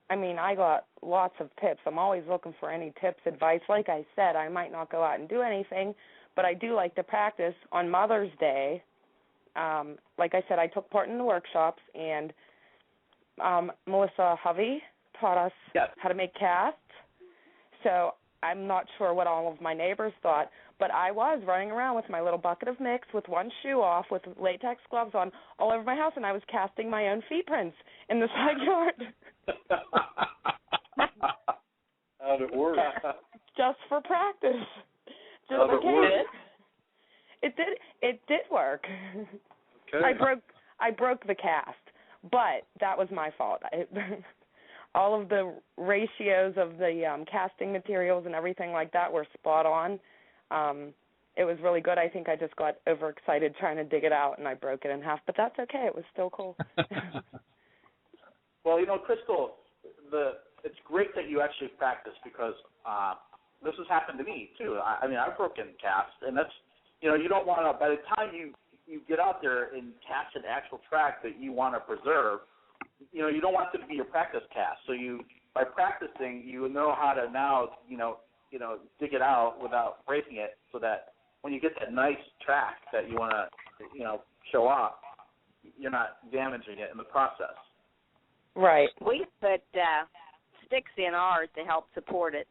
I mean, I got lots of tips. I'm always looking for any tips, advice. Like I said, I might not go out and do anything, but I do like to practice. On Mother's Day, like I said, I took part in the workshops, and Melissa Hovey taught us how to make casts. So I'm not sure what all of my neighbors thought, but I was running around with my little bucket of mix with one shoe off with latex gloves on all over my house, and I was casting my own feet prints in the side yard. How'd it work? Just for practice. Just How'd it work? It did work. Okay. I broke the cast, but that was my fault. All of the ratios of the casting materials and everything like that were spot on. It was really good. I think I just got overexcited trying to dig it out, and I broke it in half, but that's okay. It was still cool. Well, Crystal, it's great that you actually practice because this has happened to me, too. I mean, I've broken casts, and that's, you don't want to, by the time you get out there and cast an actual track that you want to preserve, you don't want it to be your practice cast. So by practicing, you know how to now, dig it out without breaking it, so that when you get that nice track that you want to, show off, you're not damaging it in the process. Right. We put sticks in ours to help support it.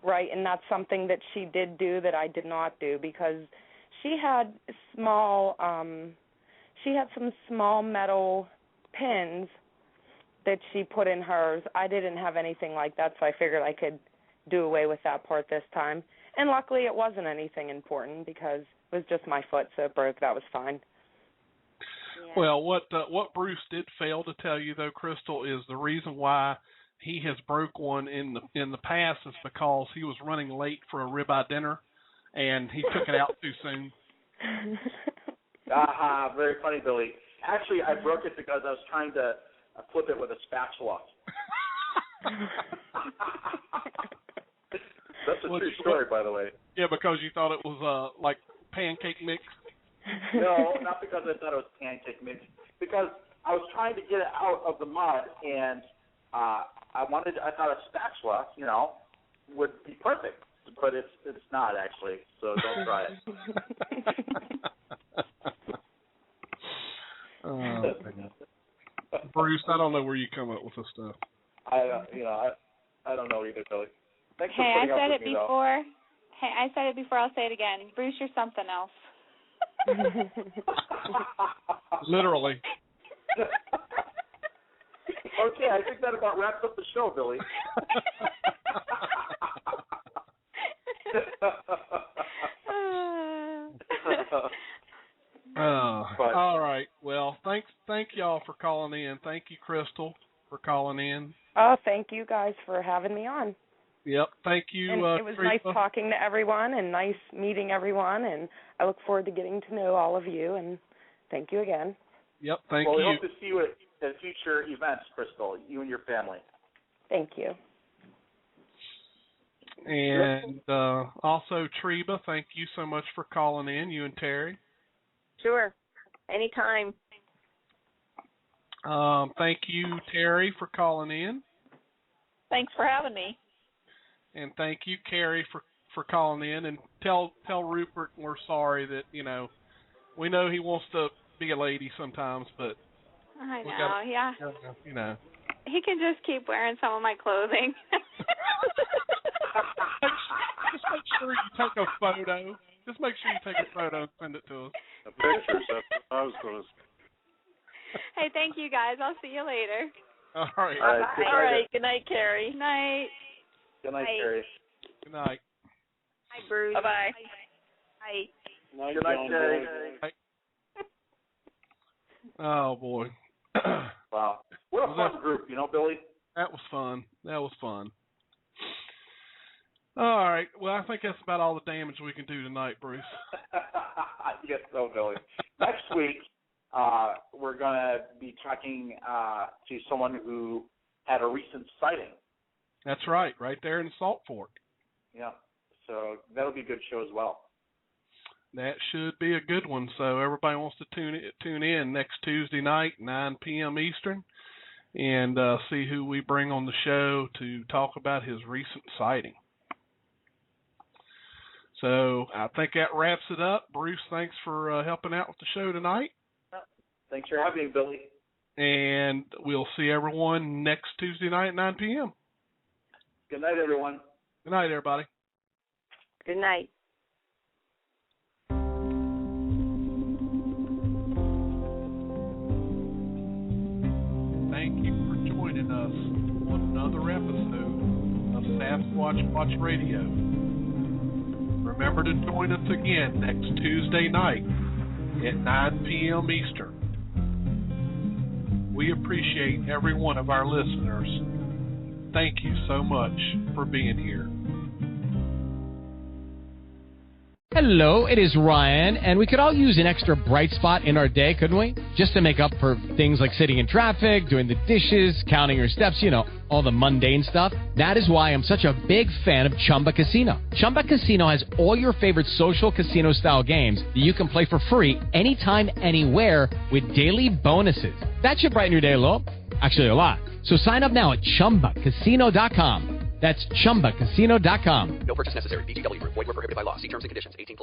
Right, and that's something that she did do that I did not do, because she had some small metal pins that she put in hers. I didn't have anything like that, so I figured I could do away with that part this time. And luckily it wasn't anything important because it was just my foot, so it broke. That was fine. Yeah. Well, what Bruce did fail to tell you, though, Crystal, is the reason why he has broke one in the past is because he was running late for a ribeye dinner, and he took it out too soon. Very funny, Billy. Actually, I broke it because I was trying to flip it with a spatula. That's a true story, by the way. Yeah, because you thought it was like pancake mix. No, not because I thought it was pancake mix. Because I was trying to get it out of the mud, and I thought a spatula, would be perfect, but it's not actually. So don't try it. Bruce, I don't know where you come up with this stuff. I don't know either, Billy. Thanks for Hey, I putting up said with it me, before. Hey, I said it before. I'll say it again. Bruce, you're something else. Literally. Okay, I think that about wraps up the show, Billy. thank y'all for calling in. Thank you, Crystal, for calling in. Oh, thank you guys for having me on. Yep, thank you. And it was Teresa. nice talking to everyone and nice meeting everyone, and I look forward to getting to know all of you, and thank you again. Yep, thank you. Well, we hope to see you at future events, Crystal, you and your family. Thank you. And also, Treba, thank you so much for calling in, you and Terry. Sure. Anytime. Thank you, Terry, for calling in. Thanks for having me. And thank you, Carrie, for calling in. And tell Rupert we're sorry that, we know he wants to be a lady sometimes, but I know, yeah. He can just keep wearing some of my clothing. Just make sure you take a photo. Just make sure you take a photo and send it to us. The pictures, that's what I was going to say. Hey, thank you, guys. I'll see you later. All right. All right. Good night, Carrie. Good night. Good night, Carrie. Good night. Hi, Bruce. Bye-bye. Hi. Good night, Terry. Oh, boy. Wow. What a fun group, Billy? That was fun. All right. Well, I think that's about all the damage we can do tonight, Bruce. Yes, so, Billy. Next week, we're going to be talking to someone who had a recent sighting. That's right there in Salt Fork. Yeah. So that'll be a good show as well. That should be a good one. So everybody wants to tune in next Tuesday night, 9 p.m. Eastern, and see who we bring on the show to talk about his recent sighting. So I think that wraps it up. Bruce, thanks for helping out with the show tonight. Thanks for having me, Billy. And we'll see everyone next Tuesday night at 9 p.m. Good night, everyone. Good night, everybody. Good night. Thank you for joining us on another episode of Sasquatch Watch Radio. Remember to join us again next Tuesday night at 9 p.m. Eastern. We appreciate every one of our listeners. Thank you so much for being here. Hello, it is Ryan, and we could all use an extra bright spot in our day, couldn't we? Just to make up for things like sitting in traffic, doing the dishes, counting your steps, all the mundane stuff. That is why I'm such a big fan of Chumba Casino. Chumba Casino has all your favorite social casino-style games that you can play for free anytime, anywhere with daily bonuses. That should brighten your day a little. Actually, a lot. So sign up now at ChumbaCasino.com. That's ChumbaCasino.com. No purchase necessary. VGW Group. Void where prohibited by law. See terms and conditions. 18+.